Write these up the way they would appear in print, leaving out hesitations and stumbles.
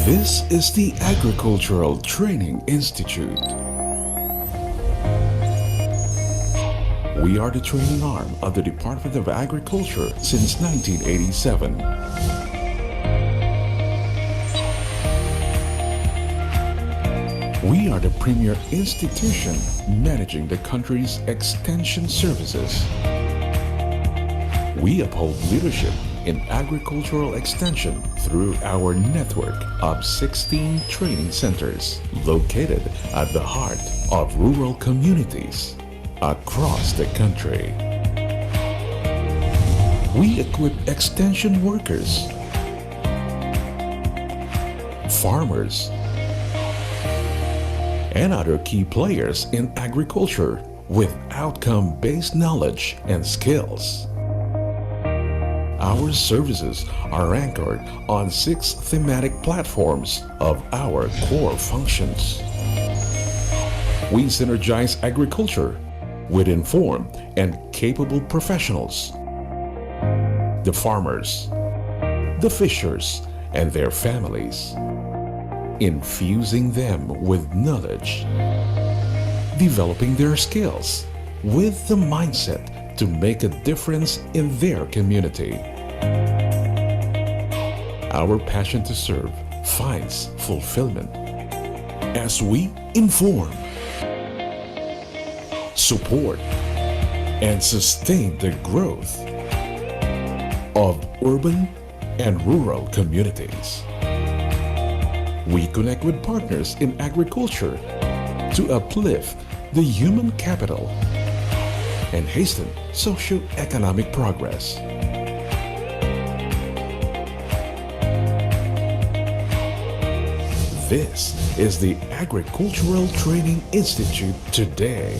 This is the Agricultural Training Institute. We are the training arm of the Department of Agriculture since 1987. We are the premier institution managing the country's extension services. We uphold leadership in agricultural extension through our network of 16 training centers located at the heart of rural communities across the country. We equip extension workers, farmers, and other key players in agriculture with outcome-based knowledge and skills. Our services are anchored on 6 thematic platforms of our core functions. We synergize agriculture with informed and capable professionals, the farmers, the fishers, and their families, infusing them with knowledge, developing their skills with the mindset to make a difference in their community. Our passion to serve finds fulfillment as we inform, support, and sustain the growth of urban and rural communities. We connect with partners in agriculture to uplift the human capital and hasten socio-economic progress. This is the Agricultural Training Institute today.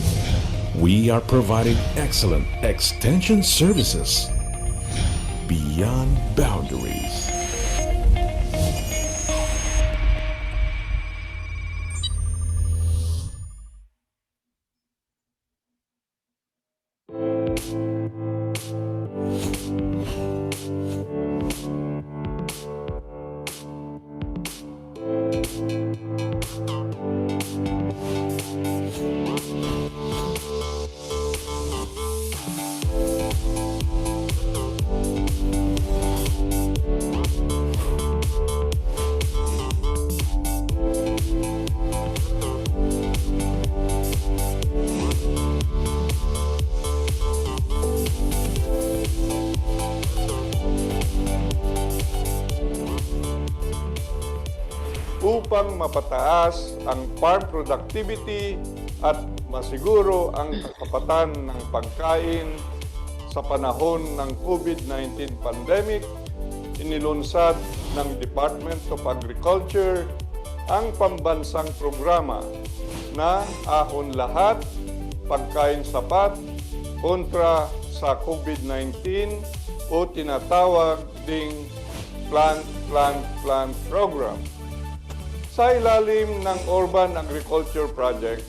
We are providing excellent extension services beyond boundaries. Upang mapataas ang farm productivity at masiguro ang katapatan ng pagkain sa panahon ng COVID-19 pandemic, inilunsad ng Department of Agriculture ang pambansang programa na Ahon Lahat, Pagkain Sapat kontra sa COVID-19 o tinatawag ding Plant Program. Sa ilalim ng Urban Agriculture Project,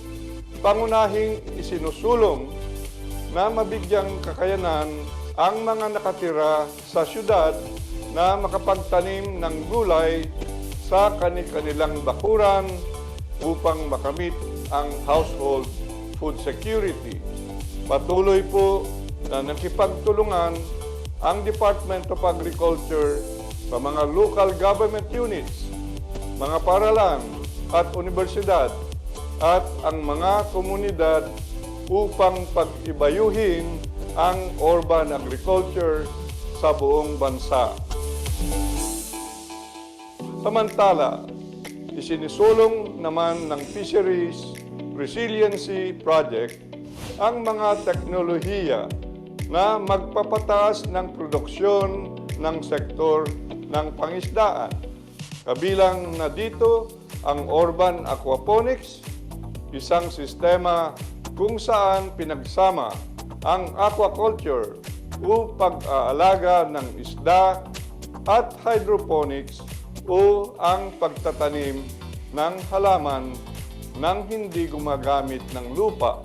pangunahing isinusulong na mabigyang kakayanan ang mga nakatira sa syudad na makapagtanim ng gulay sa kanilang bakuran upang makamit ang household food security. Patuloy po na nakipagtulungan ang Department of Agriculture sa mga local government units, mga paaralan at universidad at ang mga komunidad upang pag-ibayuhin ang urban agriculture sa buong bansa. Samantala, isinisulong naman ng Fisheries Resiliency Project ang mga teknolohiya na magpapataas ng produksyon ng sektor ng pangisdaan. Kabilang na dito ang urban aquaponics, isang sistema kung saan pinagsama ang aquaculture o pag-aalaga ng isda at hydroponics o ang pagtatanim ng halaman nang hindi gumagamit ng lupa.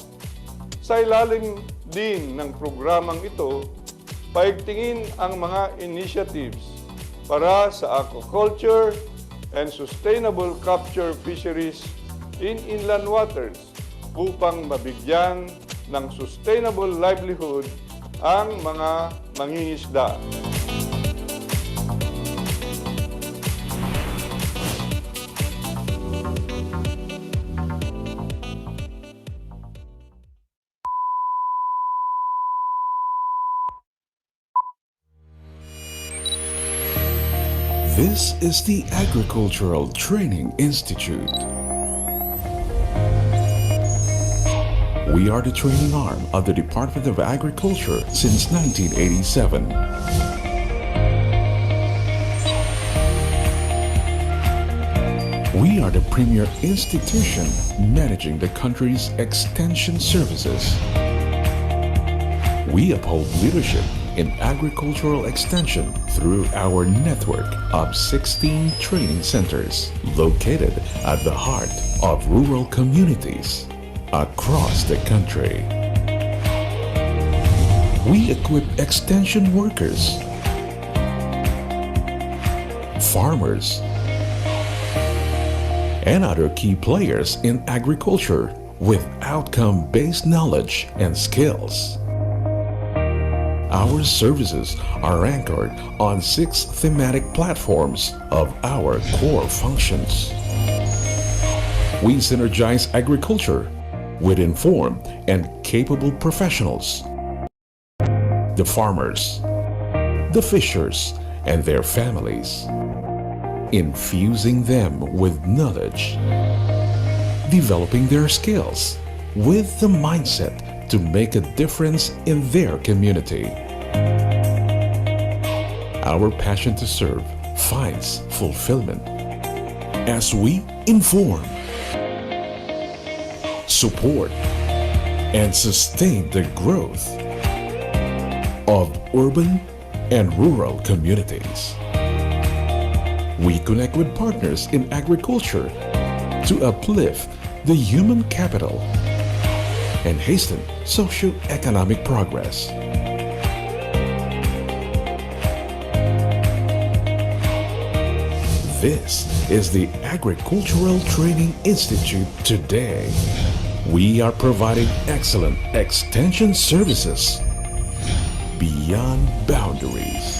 Sa ilalim din ng programang ito, paigtingin ang mga initiatives para sa aquaculture and sustainable capture fisheries in inland waters upang mabigyan ng sustainable livelihood ang mga mangingisda. This is the Agricultural Training Institute. We are the training arm of the Department of Agriculture since 1987. We are the premier institution managing the country's extension services. We uphold leadership in agricultural extension through our network of 16 training centers located at the heart of rural communities across the country. We equip extension workers, farmers, and other key players in agriculture with outcome-based knowledge and skills. Our services are anchored on 6 thematic platforms of our core functions. We synergize agriculture with informed and capable professionals, the farmers, the fishers, and their families, infusing them with knowledge, developing their skills with the mindset to make a difference in their community. Our passion to serve finds fulfillment as we inform, support, and sustain the growth of urban and rural communities. We connect with partners in agriculture to uplift the human capital and hasten socio-economic progress. This is the Agricultural Training Institute today. We are providing excellent extension services beyond boundaries.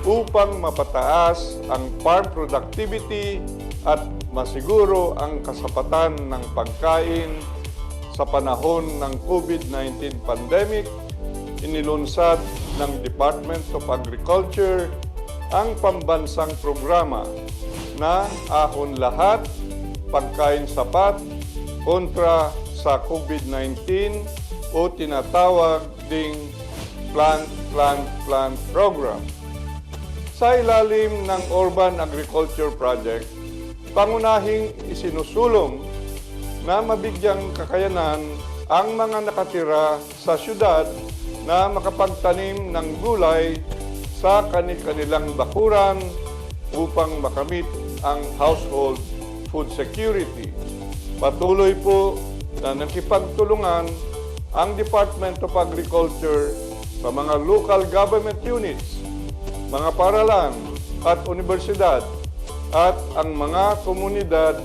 Upang mapataas ang farm productivity at masiguro ang kasapatan ng pagkain sa panahon ng COVID-19 pandemic, inilunsad ng Department of Agriculture ang pambansang programa na Ahon Lahat, Pagkain Sapat kontra sa COVID-19 o tinatawag ding Plant Program. Sa ilalim ng Urban Agriculture Project, pangunahing isinusulong na mabigyang kakayanan ang mga nakatira sa syudad na makapagtanim ng gulay sa kanilang bakuran upang makamit ang household food security. Patuloy po na nakipagtulungan ang Department of Agriculture sa mga local government units, mga paralan at universidad at ang mga komunidad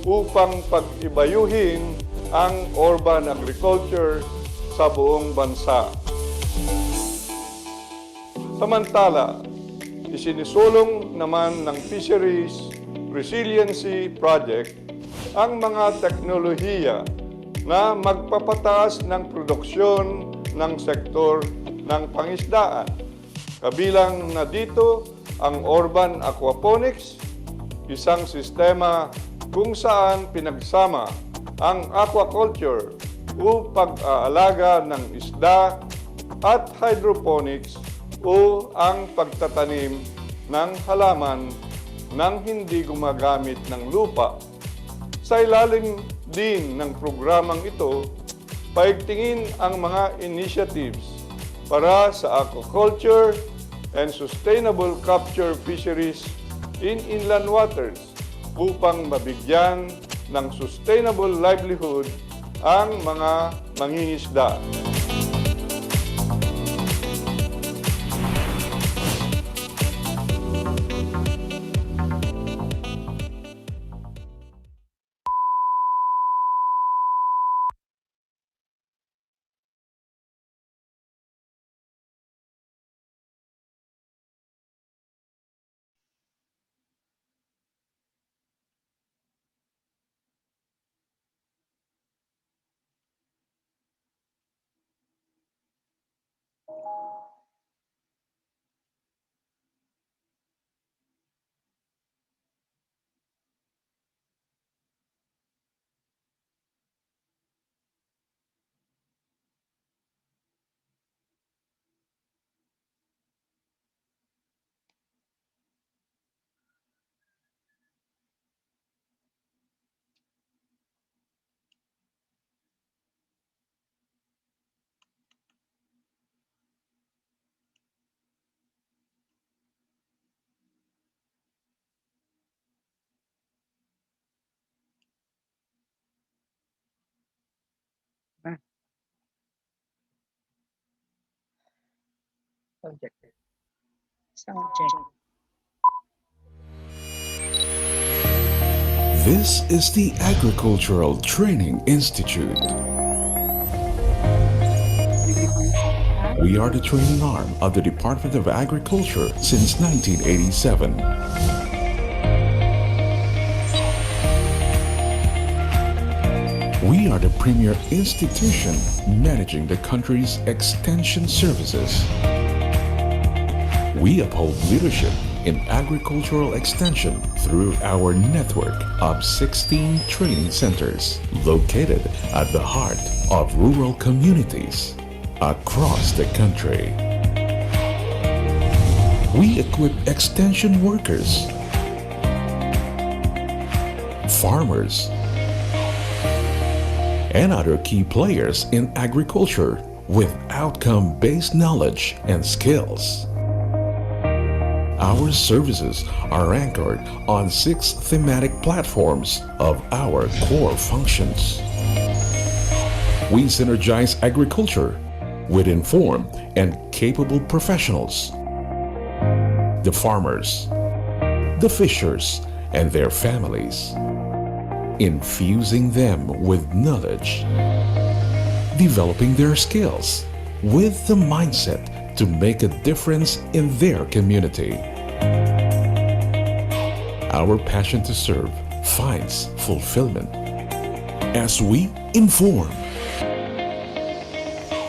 upang pag-ibayuhin ang urban agriculture sa buong bansa. Samantala, isinisulong naman ng Fisheries Resiliency Project ang mga teknolohiya na magpapataas ng produksyon ng sektor ng pangisdaan. Kabilang na dito Ang urban aquaponics, isang sistema kung saan pinagsama ang aquaculture o pag-aalaga ng isda at hydroponics o ang pagtatanim ng halaman nang hindi gumagamit ng lupa. Sa ilalim din ng programang ito, paigtingin ang mga initiatives para sa aquaculture and sustainable capture fisheries in inland waters upang mabigyan ng sustainable livelihood ang mga mangingisda. Subject. Sound check. This is the Agricultural Training Institute. We are the training arm of the Department of Agriculture since 1987. We are the premier institution managing the country's extension services. We uphold leadership in agricultural extension through our network of 16 training centers located at the heart of rural communities across the country. We equip extension workers, farmers, and other key players in agriculture with outcome-based knowledge and skills. Our services are anchored on 6 thematic platforms of our core functions. We synergize agriculture with informed and capable professionals, the farmers, the fishers, and their families, infusing them with knowledge, developing their skills with the mindset to make a difference in their community. Our passion to serve finds fulfillment as we inform,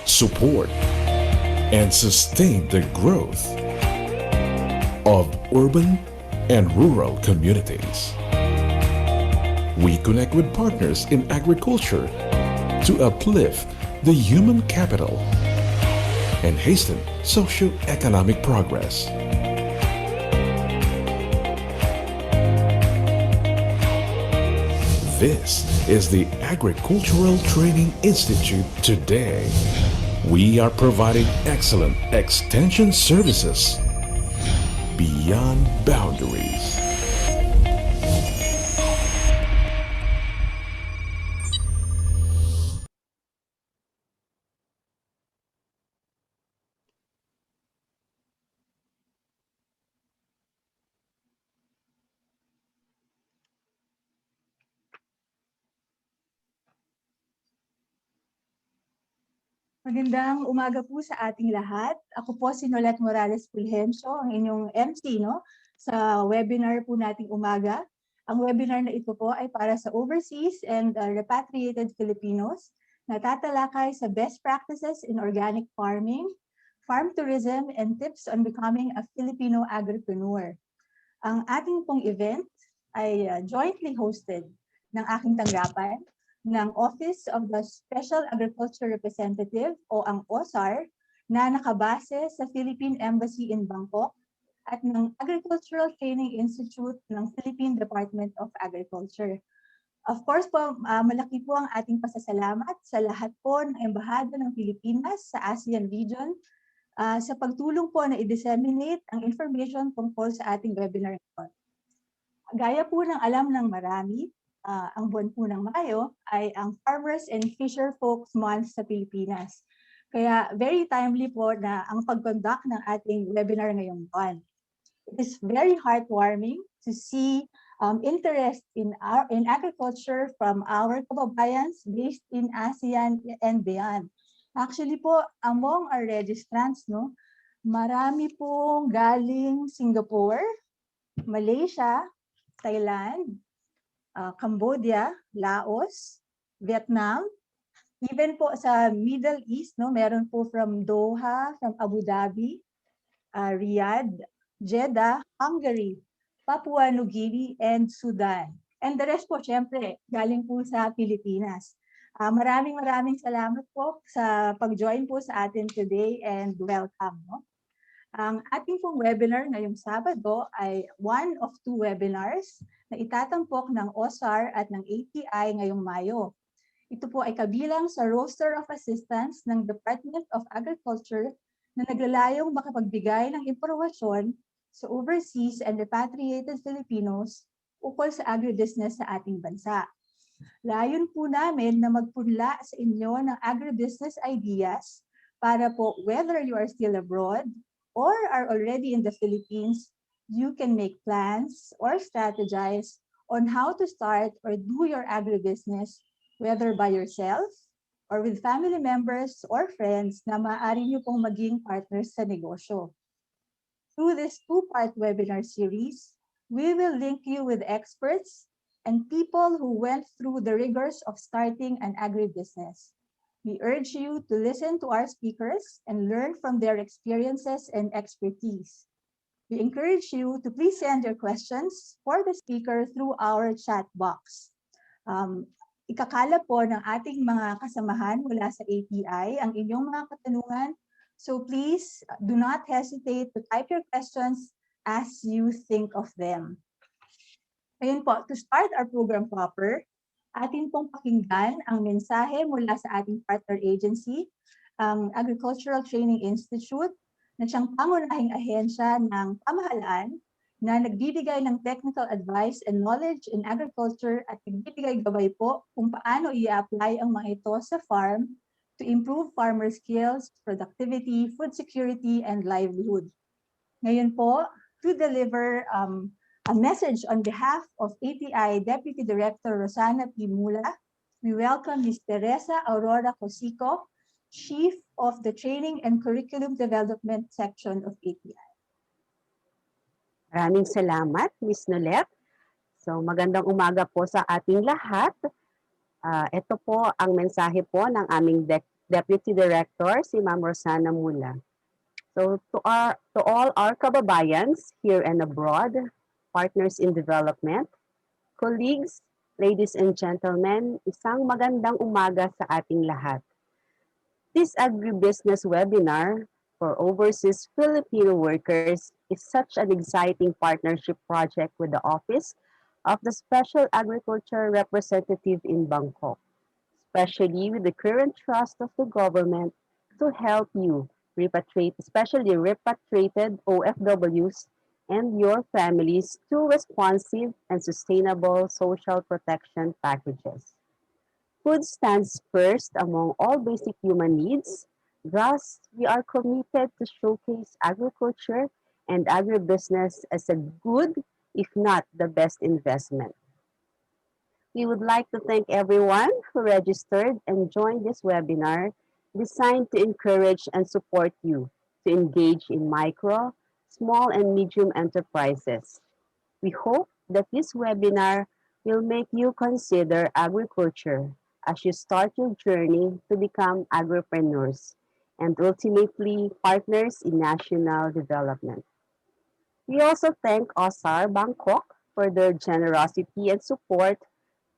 support, and sustain the growth of urban and rural communities. We connect with partners in agriculture to uplift the human capital and hasten socio-economic progress. This is the Agricultural Training Institute today. We are providing excellent extension services beyond boundaries. Magandang umaga po sa ating lahat. Ako po si Nolet Morales Fulgencio, ang inyong MC sa webinar po nating umaga. Ang webinar na ito po ay para sa overseas and repatriated Filipinos na tatalakay sa best practices in organic farming farm tourism, and tips on becoming a Filipino agripreneur. Ang ating pong event ay jointly hosted ng aking tanggapan ng Office of the Special Agriculture Representative o ang OSAR na nakabase sa Philippine Embassy in Bangkok at ng Agricultural Training Institute ng Philippine Department of Agriculture. Of course po, malaki po ang ating pasasalamat sa lahat po ng embahada ng Pilipinas sa ASEAN region sa pagtulong po na i-disseminate ang information tungkol sa ating webinar ito. Gaya po ng alam ng marami, ang buwan po ng Mayo ay ang Farmers and Fisher Folks Month sa Pilipinas. Kaya very timely po na ang pag-conduct ng ating webinar ngayong buwan. It is very heartwarming to see interest in agriculture from our kababayans based in ASEAN and beyond. Actually po, among our registrants, no, marami pong galing Singapore, Malaysia, Thailand, Cambodia, Laos, Vietnam, even po sa Middle East, no, meron po from Doha, from Abu Dhabi, Riyadh, Jeddah, Hungary, Papua New Guinea, and Sudan. And the rest po, syempre, galing po sa Pilipinas. Maraming salamat po sa pag-join po sa atin today and welcome. No? Ang ating pong webinar ngayong Sabado ay one of two webinars na itatampok ng OSAR at ng ATI ngayong Mayo. Ito po ay kabilang sa roster of assistance ng Department of Agriculture na naglalayong makapagbigay ng impormasyon sa overseas and repatriated Filipinos ukol sa agribusiness sa ating bansa. Layon po namin na magpunla sa inyo ng agribusiness ideas para po whether you are still abroad or are already in the Philippines, you can make plans or strategize on how to start or do your agribusiness, whether by yourself or with family members or friends na maaari nyo pong maging partners sa negosyo. Through this two-part webinar series, we will link you with experts and people who went through the rigors of starting an agribusiness. We urge you to listen to our speakers and learn from their experiences and expertise. We encourage you to please send your questions for the speaker through our chat box. Ikakala po ng ating mga kasamahan mula sa ATI ang inyong mga katanungan. So please do not hesitate to type your questions as you think of them. Ngayon po, to start our program proper, atin pong pakinggan ang mensahe mula sa ating partner agency, ang Agricultural Training Institute, na siyang pangunahing ahensya ng pamahalaan na nagbibigay ng technical advice and knowledge in agriculture at nagbibigay gabay po kung paano i-apply ang mga ito sa farm to improve farmer skills, productivity, food security, and livelihood. Ngayon po, to deliver a message on behalf of ATI Deputy Director Rosana P. Mula, we welcome Ms. Teresa Aurora Cosico, Chief of the Training and Curriculum Development Section of ATI. Maraming salamat, Ms. Nolet. So magandang umaga po sa ating lahat. Ito po ang mensahe po ng aming Deputy Director, si Ma'am Rosana Mula. So to all our kababayans here and abroad, partners in development, colleagues, ladies and gentlemen, isang magandang umaga sa ating lahat. This agribusiness webinar for overseas Filipino workers is such an exciting partnership project with the Office of the Special Agriculture Representative in Bangkok, especially with the current trust of the government to help you repatriate, especially repatriated OFWs and your families to responsive and sustainable social protection packages. Food stands first among all basic human needs. Thus, we are committed to showcase agriculture and agribusiness as a good, if not the best investment. We would like to thank everyone who registered and joined this webinar designed to encourage and support you to engage in micro, small and medium enterprises. We hope that this webinar will make you consider agriculture as you start your journey to become agripreneurs and ultimately partners in national development. We also thank OSAR Bangkok for their generosity and support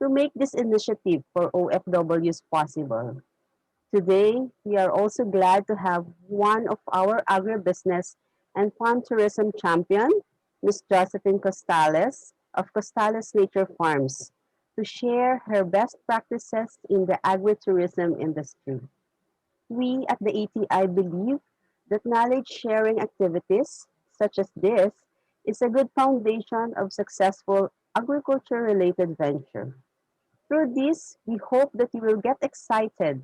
to make this initiative for OFWs possible. Today, we are also glad to have one of our agribusiness and farm tourism champion, Ms. Josephine Costales of Costales Nature Farms, to share her best practices in the agritourism industry. We at the ATI believe that knowledge sharing activities such as this is a good foundation of successful agriculture related venture. Through this, we hope that you will get excited,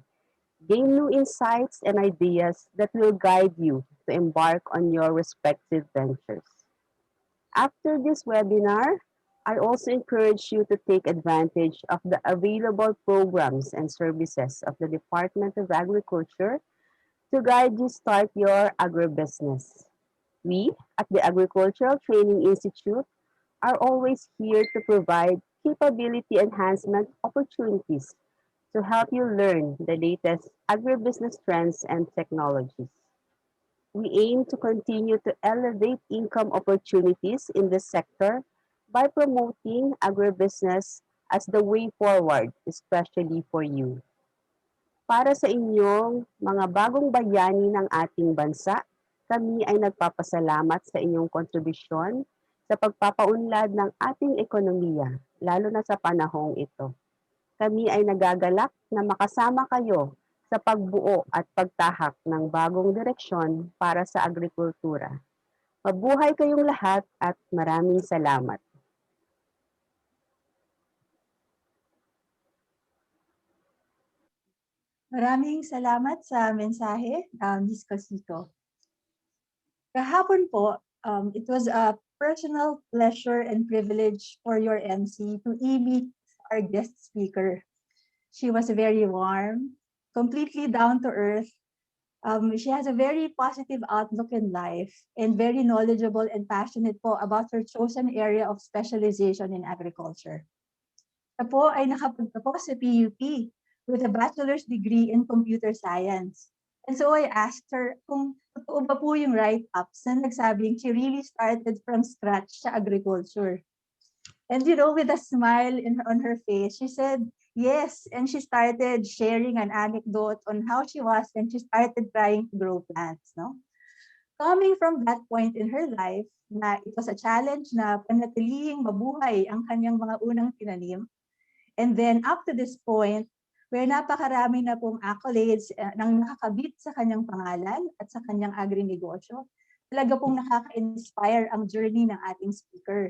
gain new insights and ideas that will guide you to embark on your respective ventures. After this webinar, I also encourage you to take advantage of the available programs and services of the Department of Agriculture to guide you start your agribusiness. We at the Agricultural Training Institute are always here to provide capability enhancement opportunities to help you learn the latest agribusiness trends and technologies. We aim to continue to elevate income opportunities in this sector by promoting agribusiness as the way forward, especially for you. Para sa inyong mga bagong bayani ng ating bansa, kami ay nagpapasalamat sa inyong kontribusyon sa pagpapaunlad ng ating ekonomiya, lalo na sa panahong ito. Kami ay nagagalak na makasama kayo sa pagbuo at pagtahak ng bagong direksyon para sa agrikultura. Mabuhay kayong lahat at maraming salamat. Maraming salamat sa mensahe, Ms. Cosito. Kahapon po, it was a personal pleasure and privilege for your MC to meet our guest speaker. She was very warm, completely down to earth. She has a very positive outlook in life and very knowledgeable and passionate po about her chosen area of specialization in agriculture. Siya po ay nakapagtapos sa PUP with a bachelor's degree in computer science. And so I asked her kung totoo ba po yung write-ups na nagsabing she really started from scratch sa agriculture. And you know, with a smile on her face, she said, yes, and she started sharing an anecdote on how she was when she started trying to grow plants, no? Coming from that point in her life, na it was a challenge na panatilihing mabuhay ang kanyang mga unang tinanim. And then up to this point, where napakarami na pong accolades nang nakakabit sa kanyang pangalan at sa kanyang agri-negosyo, talaga pong nakaka-inspire ang journey ng ating speaker.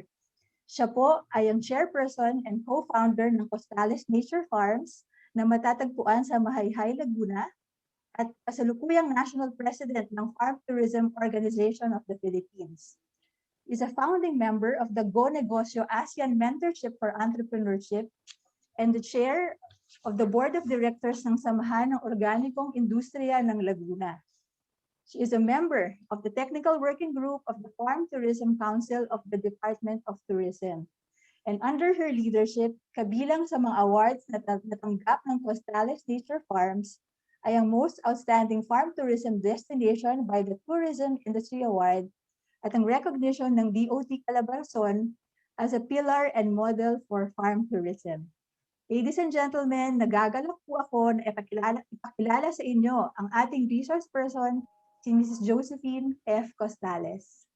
Siya po ay ang chairperson and co-founder ng Costales Nature Farms na matatagpuan sa Mahayhay, Laguna at kasalukuyang National President ng Farm Tourism Organization of the Philippines. Is a founding member of the Go Negosyo ASEAN Mentorship for Entrepreneurship and the chair of the Board of Directors ng Samahan ng Organikong Industriya ng Laguna. She is a member of the Technical Working Group of the Farm Tourism Council of the Department of Tourism. And under her leadership, kabilang sa mga awards na natanggap ng Costales Nature Farms ay ang Most Outstanding Farm Tourism Destination by the Tourism Industry Award at ang recognition ng DOT Calabarzon as a pillar and model for farm tourism. Ladies and gentlemen, nagagalak po ako na ipakilala sa inyo ang ating resource person, si Mrs. Josephine F. Costales.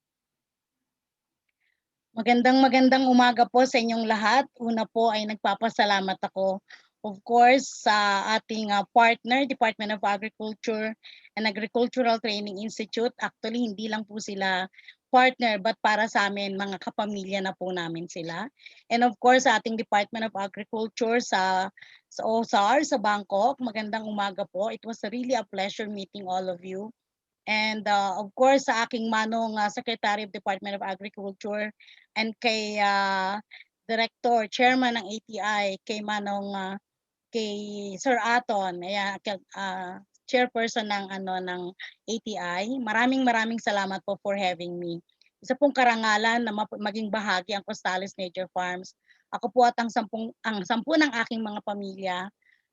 Magandang umaga po sa inyong lahat. Una po ay nagpapasalamat ako, of course, sa ating partner, Department of Agriculture and Agricultural Training Institute. Actually, hindi lang po sila partner, but para sa amin, mga kapamilya na po namin sila. And of course, sa ating Department of Agriculture sa OSAR, sa Bangkok, magandang umaga po. It was really a pleasure meeting all of you. And of course, sa aking manong Secretary of Department of Agriculture and kay Director, Chairman ng ATI, kay manong kay Sir Aton, chairperson ng ATI. Maraming salamat po for having me. Isa pong karangalan na maging bahagi ang Costales Nature Farms. Ako po at ang sampu ng aking mga pamilya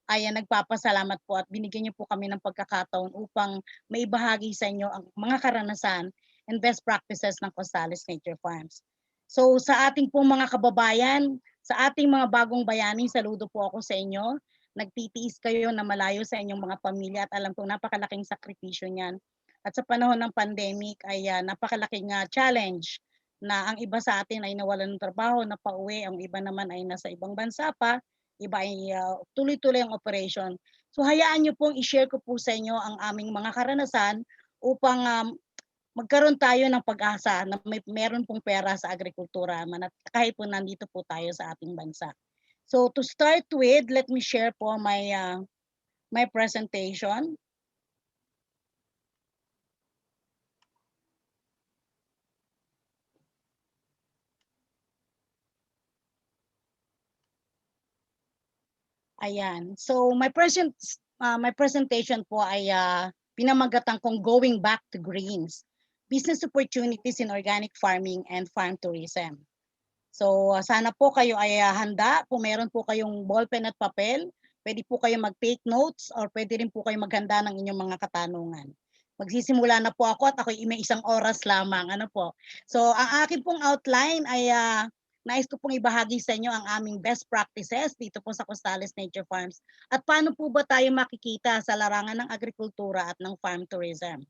ay nagpapasalamat po at binigyan niyo po kami ng pagkakataon upang maibahagi sa inyo ang mga karanasan and best practices ng Costales Nature Farms. So sa ating pong mga kababayan, sa ating mga bagong bayani, saludo po ako sa inyo. Nagtitiis kayo na malayo sa inyong mga pamilya at alam kong napakalaking sakripisyo niyan. At sa panahon ng pandemic ay napakalaking challenge na ang iba sa atin ay nawalan ng trabaho, na pauwi, ang iba naman ay nasa ibang bansa pa, iba ay tuloy-tuloy ang operation. So hayaan niyo pong i-share ko po sa inyo ang aming mga karanasan upang magkaroon tayo ng pag-asa na meron pong pera sa agrikultura kahit po nandito po tayo sa ating bansa. So to start with, let me share po my presentation. Ayan. So my presentation po ay pinamagatan kong Going Back to Greens, Business Opportunities in Organic Farming and Farm Tourism. So sana po kayo ay handa. Kung meron po kayong ballpen at papel, pwede po kayo mag-take notes or pwede rin po kayo maghanda ng inyong mga katanungan. Magsisimula na po ako at ako may 1 oras lamang. Ano po? So ang akin pong outline ay nais ko pong ibahagi sa inyo ang aming best practices dito po sa Costales Nature Farms at paano po ba tayo makikita sa larangan ng agrikultura at ng farm tourism.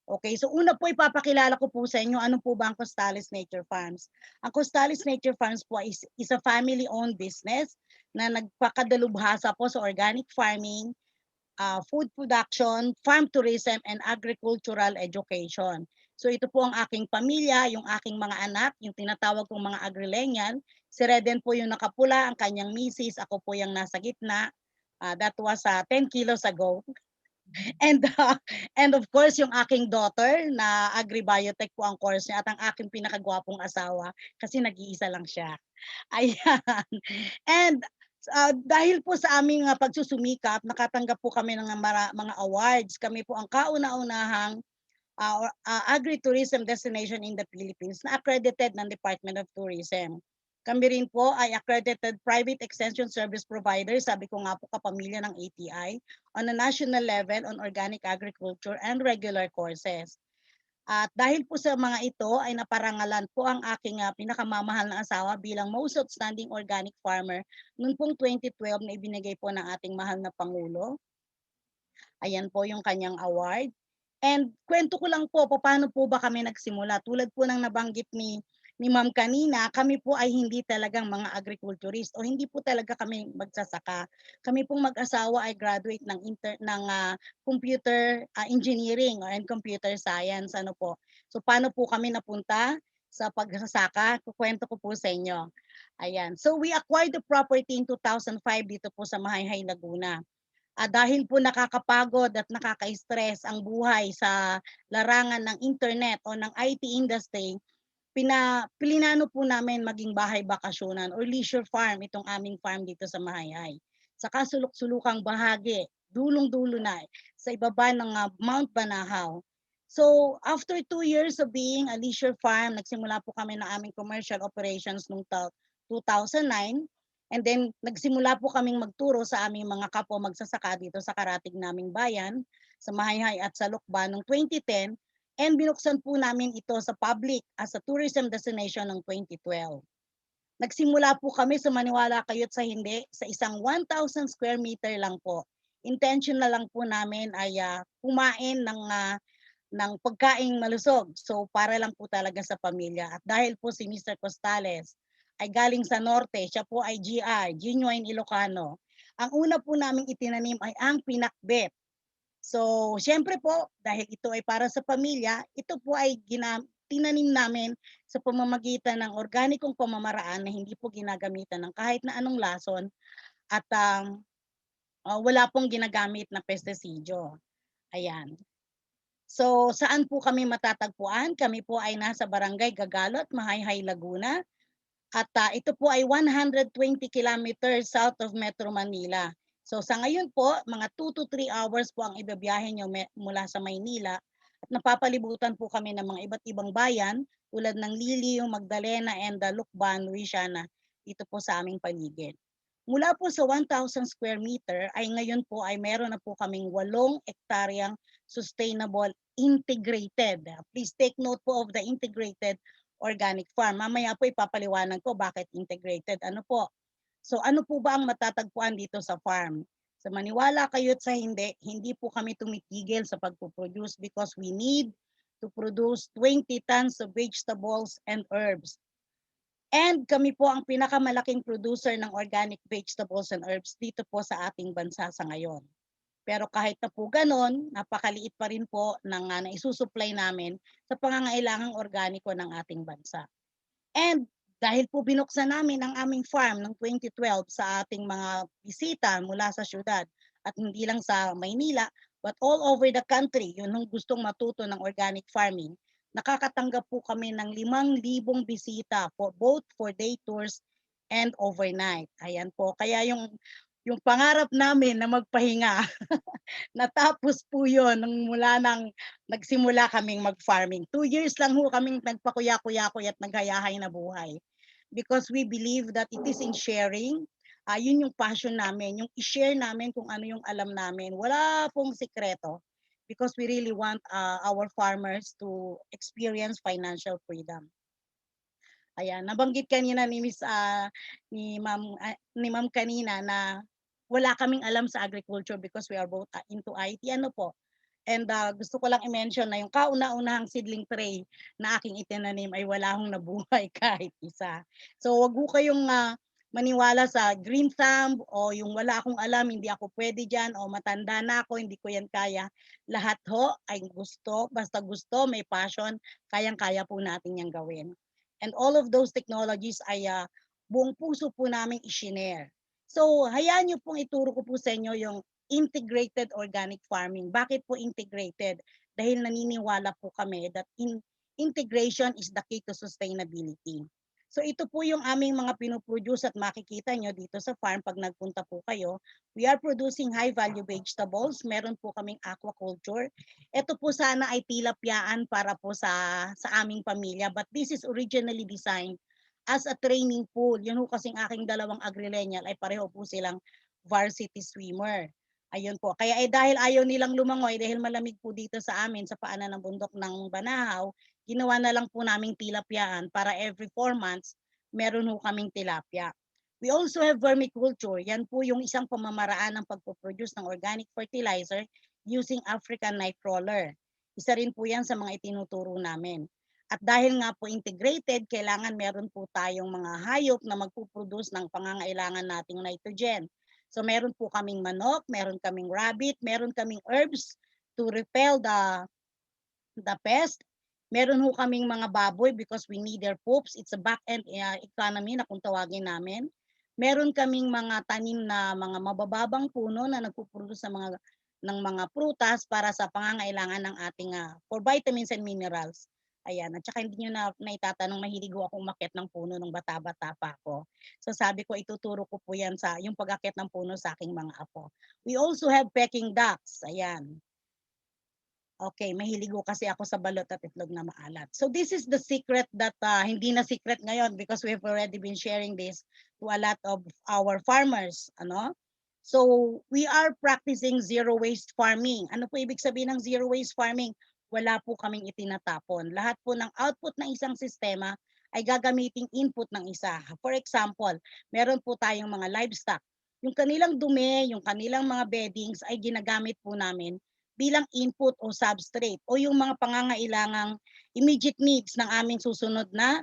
Okay, so una po ipapakilala ko po sa inyo ano po ba ang Costales Nature Farms. Ang Costales Nature Farms po is a family-owned business na nagpakadalubhasa po sa organic farming, food production, farm tourism, and agricultural education. So ito po ang aking pamilya, yung aking mga anak, yung tinatawag kong mga agrilenyan. Si Reden po yung nakapula, ang kanyang misis, ako po yung nasa gitna. That was 10 kilos ago. And and of course yung aking daughter na agribiotech po ang course niya at ang aking pinakagwapong asawa kasi nag-iisa lang siya. Ayan. And dahil po sa aming pagsusumikap, nakatanggap po kami ng mga awards. Kami po ang kauna-unahang agri-tourism destination in the Philippines na accredited ng Department of Tourism. Kami rin po ay accredited private extension service provider, sabi ko nga po kapamilya ng ATI, on a national level on organic agriculture and regular courses. At dahil po sa mga ito ay naparangalan po ang aking pinakamamahal na asawa bilang most outstanding organic farmer noong pong 2012 na ibinigay po ng ating mahal na Pangulo. Ayan po yung kanyang award. And kwento ko lang po, paano po ba kami nagsimula? Tulad po ng nabanggit ni Ma'am kanina, kami po ay hindi talagang mga agriculturist o hindi po talaga kami magsasaka. Kami pong mag-asawa ay graduate ng computer engineering and computer science. Ano po? So paano po kami napunta sa pagsasaka? Kukwento ko po sa inyo. Ayan. So we acquired the property in 2005 dito po sa Mahayhay, Laguna. Dahil po nakakapagod at nakaka-stress ang buhay sa larangan ng internet o ng IT industry, pilinano po namin maging bahay bakasyonan or leisure farm itong aming farm dito sa Mahayhay. Sa kasulok-sulukang bahagi, dulong-dulo na sa ibaba ng Mount Banahaw. So after 2 years of being a leisure farm, nagsimula po kami ng aming commercial operations noong 2009. And then nagsimula po kaming magturo sa aming mga kapwa magsasaka dito sa karatig naming bayan, sa Mahayhay at sa Lukban noong 2010, and binuksan po namin ito sa public as a tourism destination noong 2012. Nagsimula po kami sa maniwala kayo't sa hindi sa isang 1,000 square meter lang po. Intentional lang po namin ay kumain ng pagkaing malusog. So para lang po talaga sa pamilya. At dahil po si Mr. Costales ay galing sa norte, siya po ay GI, Genuine Ilocano. Ang una po naming itinanim ay ang pinakbet. So, syempre po, dahil ito ay para sa pamilya, ito po ay tinanim namin sa pamamagitan ng organikong pamamaraan na hindi po ginagamitan ng kahit na anong lason at wala pong ginagamit na pestisidyo. Ayan. So, saan po kami matatagpuan? Kami po ay nasa Barangay Gagalot, Mahayhay, Laguna. At ito po ay 120 kilometers south of Metro Manila. So sa ngayon po, mga 2 to 3 hours po ang ibibiyahe nyo mula sa Maynila. At napapalibutan po kami ng mga iba't ibang bayan tulad ng Liliw, Magdalena, and Lukban, Luisiana dito po sa aming paligid. Mula po sa 1,000 square meter ay ngayon po ay meron na po kaming 8 hektaryang sustainable integrated. Please take note po of the integrated organic farm. Mamaya po ipapaliwanag ko bakit integrated. Ano po? So ano po ba ang matatagpuan dito sa farm? Sa maniwala kayo at sa hindi, hindi po kami tumitigil sa pagpo-produce because we need to produce 20 tons of vegetables and herbs. And kami po ang pinakamalaking producer ng organic vegetables and herbs dito po sa ating bansa sa ngayon. Pero kahit na po ganon, napakaliit pa rin po ng naisusupply namin sa pangangailangang organiko ng ating bansa. And dahil po binuksan namin ang aming farm ng 2012 sa ating mga bisita mula sa syudad at hindi lang sa Maynila, but all over the country, yun yung gustong matuto ng organic farming, nakakatanggap po kami ng 5,000 bisita po, both for day tours and overnight. Ayan po. Kaya yung pangarap namin na magpahinga, natapos po yun nung mula nang nagsimula kaming mag-farming. 2 years lang ho kaming nagpakuya-kuya-kuy at naghayahay na buhay. Because we believe that it is in sharing. Yun yung passion namin, yung i-share namin kung ano yung alam namin. Wala pong sikreto because we really want our farmers to experience financial freedom. Ayan, nabanggit kanina ni ni Ma'am kanina na wala kaming alam sa agriculture because we are both into IT. Ano po? And gusto ko lang i-mention na yung kauna-unahang seedling tray na aking itinanim ay wala hong nabuhay kahit isa. So wag ho kayong maniwala sa green thumb o yung wala akong alam, hindi ako pwede dyan o matanda na ako, hindi ko yan kaya. Lahat ho ay gusto, basta gusto, may passion, kayang-kaya po natin yan gawin. And all of those technologies ay buong puso po namin i-share. So hayaan niyo pong ituro ko po sa inyo yung integrated organic farming. Bakit po integrated? Dahil naniniwala po kami that integration is the key to sustainability. So ito po yung aming mga pinoproduce at makikita nyo dito sa farm pag nagpunta po kayo. We are producing high value vegetables. Meron po kaming aquaculture. Ito po sana ay tilapyaan para po sa aming pamilya. But this is originally designed as a training pool. Yun ho kasing aking dalawang agrilenyal ay pareho po silang varsity swimmer. Ayun po. Kaya dahil ayaw nilang lumangoy, dahil malamig po dito sa amin sa paanan ng bundok ng Banahaw, ginawa na lang po naming tilapyaan para every 4 months, meron ho kaming tilapia. We also have vermiculture. Yan po yung isang pamamaraan ng pagpo-produce ng organic fertilizer using African nightcrawler. Isa rin po yan sa mga itinuturo namin. At dahil nga po integrated, kailangan meron po tayong mga hayop na magpo-produce ng pangangailangan nating nitrogen. So meron po kaming manok, meron kaming rabbit, meron kaming herbs to repel the pest. Meron ho kaming mga baboy because we need their poops. It's a back-end economy na kung tawagin namin. Meron kaming mga tanim na mga mabababang puno na nagpo-produce ng mga prutas para sa pangangailangan ng ating for vitamins and minerals. Ayan, at saka hindi nyo na naitatanong, mahilig ako umakyat ng puno nung bata-bata pa ako. So sabi ko, ituturo ko po yan sa yung pag-akyat ng puno sa aking mga apo. We also have pecking ducks. Ayan. Okay, mahilig ko kasi ako sa balot at itlog na maalat. So this is the secret that hindi na secret ngayon because we have already been sharing this to a lot of our farmers. Ano? So we are practicing zero waste farming. Ano po ibig sabihin ng zero waste farming? Wala po kaming itinatapon. Lahat po ng output ng isang sistema ay gagamiting input ng isa. For example, meron po tayong mga livestock. Yung kanilang dumi, yung kanilang mga beddings ay ginagamit po namin bilang input o substrate o yung mga pangangailangang immediate needs ng aming susunod na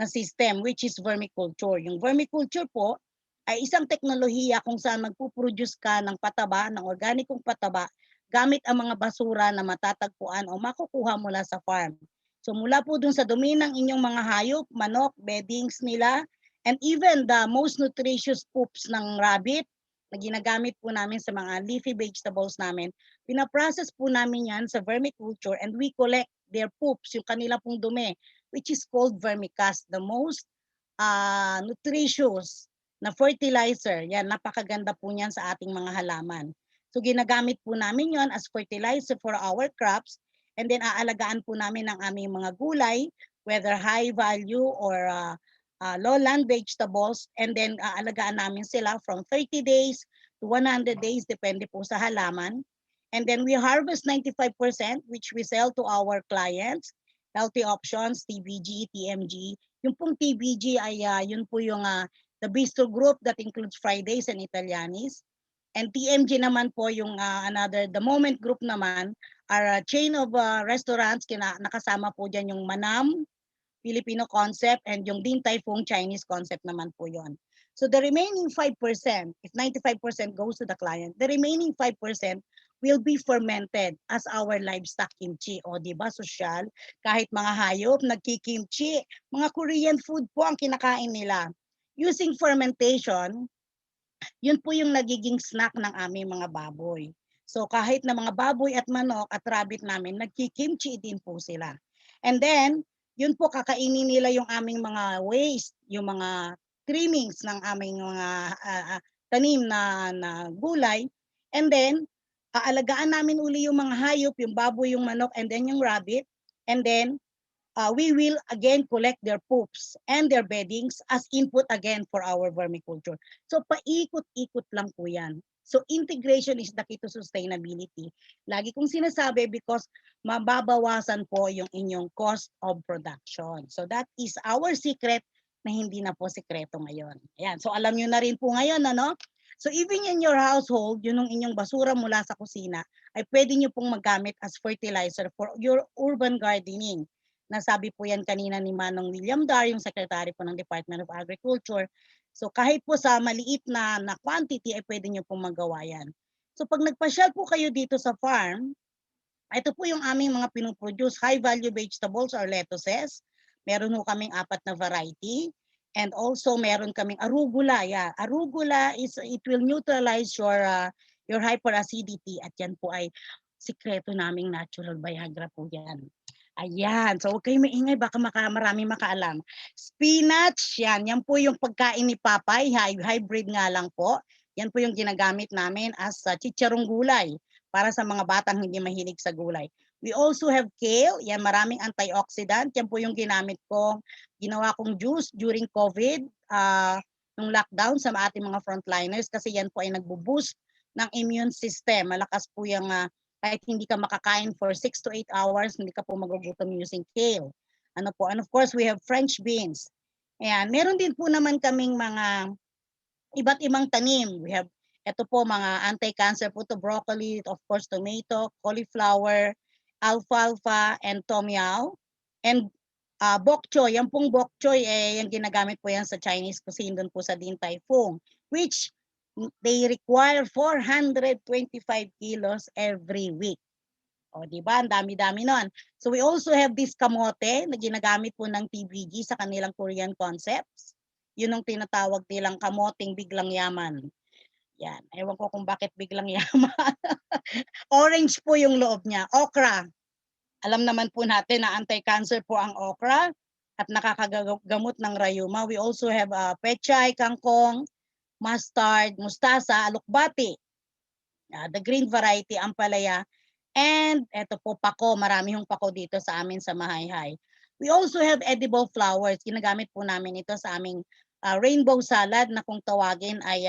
system, which is vermiculture. Yung vermiculture po ay isang teknolohiya kung saan magpuproduce ka ng pataba, ng organikong pataba gamit ang mga basura na matatagpuan o makukuha mula sa farm. So mula po dun sa dumi ng inyong mga hayop, manok, beddings nila, and even the most nutritious poops ng rabbit na ginagamit po namin sa mga leafy vegetables namin, pinaprocess po namin yan sa vermiculture and we collect their poops, yung kanila pong dumi, which is called vermicast, the most nutritious na fertilizer. Yan, napakaganda po niyan sa ating mga halaman. So ginagamit po namin yon as fertilizer for our crops and then aalagaan po namin ang aming mga gulay, whether high value or lowland vegetables, and then aalagaan namin sila from 30 days to 100 days, depende po sa halaman. And then we harvest 95%, which we sell to our clients. Healthy options, TBG, TMG. Yung pong TBG ay yun po yung the bistro group that includes Fridays and Italianis. And TMG naman po yung the moment group naman are a chain of restaurants, nakasama po dyan yung Manam, Filipino concept, and yung Din Tai Fung Chinese concept naman po yon. So the remaining 5%, if 95% goes to the client, the remaining 5% will be fermented as our livestock kimchi. O di ba, sosyal? Kahit mga hayop, nagkikimchi, mga Korean food po ang kinakain nila. Using fermentation, yun po yung nagiging snack ng aming mga baboy. So kahit na mga baboy at manok at rabbit namin, nagkikimchi din po sila. And then, yun po kakainin nila yung aming mga waste, yung mga trimmings ng aming mga tanim na gulay. And then, aalagaan namin uli yung mga hayop, yung baboy, yung manok, and then yung rabbit. And then, we will again collect their poops and their beddings as input again for our vermiculture. So paikot-ikot lang po yan. So integration is the key to sustainability. Lagi kong sinasabi because mababawasan po yung inyong cost of production. So that is our secret na hindi na po sikreto ngayon. Ayan. So alam nyo na rin po ngayon, ano? So even in your household, yun yung inyong basura mula sa kusina, ay pwede nyo pong magamit as fertilizer for your urban gardening. Nasabi po yan kanina ni Manong William Dar, yung Secretary po ng Department of Agriculture. So kahit po sa maliit na quantity ay pwede nyo pong magawa yan. So pag nagpasyal po kayo dito sa farm, ito po yung aming mga pinuproduce, high value vegetables or lettuces. Meron po kaming 4 na variety. And also meron kaming arugula. Yeah. Arugula is it will neutralize your hyperacidity, at yan po ay sikreto naming natural Viagra po yan. Ayan. So huwag kayong maingay, baka maraming makaalam. Spinach, yan po yung pagkain ni Papay, hybrid nga lang po. Yan po yung ginagamit namin as chicharong gulay para sa mga batang hindi mahilig sa gulay. We also have kale, yan maraming antioxidant. Yan po yung ginawa kong juice during COVID, nung lockdown sa ating mga frontliners, kasi yan po ay nagbo-boost ng immune system. Malakas po yung kahit hindi ka makakain for 6 to 8 hours, hindi ka po magugutom using kale. Ano po? And of course, we have French beans. Ayan. Meron din po naman kaming mga iba't ibang tanim. We have, ito po, mga anti-cancer po to, broccoli, of course, tomato, cauliflower, alfalfa, and tom yao. And bok choy. Yan pong bok choy, yung ginagamit po yan sa Chinese cuisine doon po sa Din Tai Fung, which they require 425 kilos every week. O, di ba? Ang dami-dami nun. So we also have this kamote na ginagamit po ng TBG sa kanilang Korean concepts. Yun ang tinatawag nilang kamoteng biglang yaman. Yan. Ewan ko kung bakit biglang yaman. Orange po yung loob niya. Okra. Alam naman po natin na anti-cancer po ang okra at nakakagamot ng rayuma. We also have pechay, kangkong, mustard, mustasa, alukbati, the green variety, ampalaya, and eto po pako, marami yung pako dito sa amin sa Mahayhay. We also have edible flowers. Ginagamit po namin ito sa aming rainbow salad na kung tawagin ay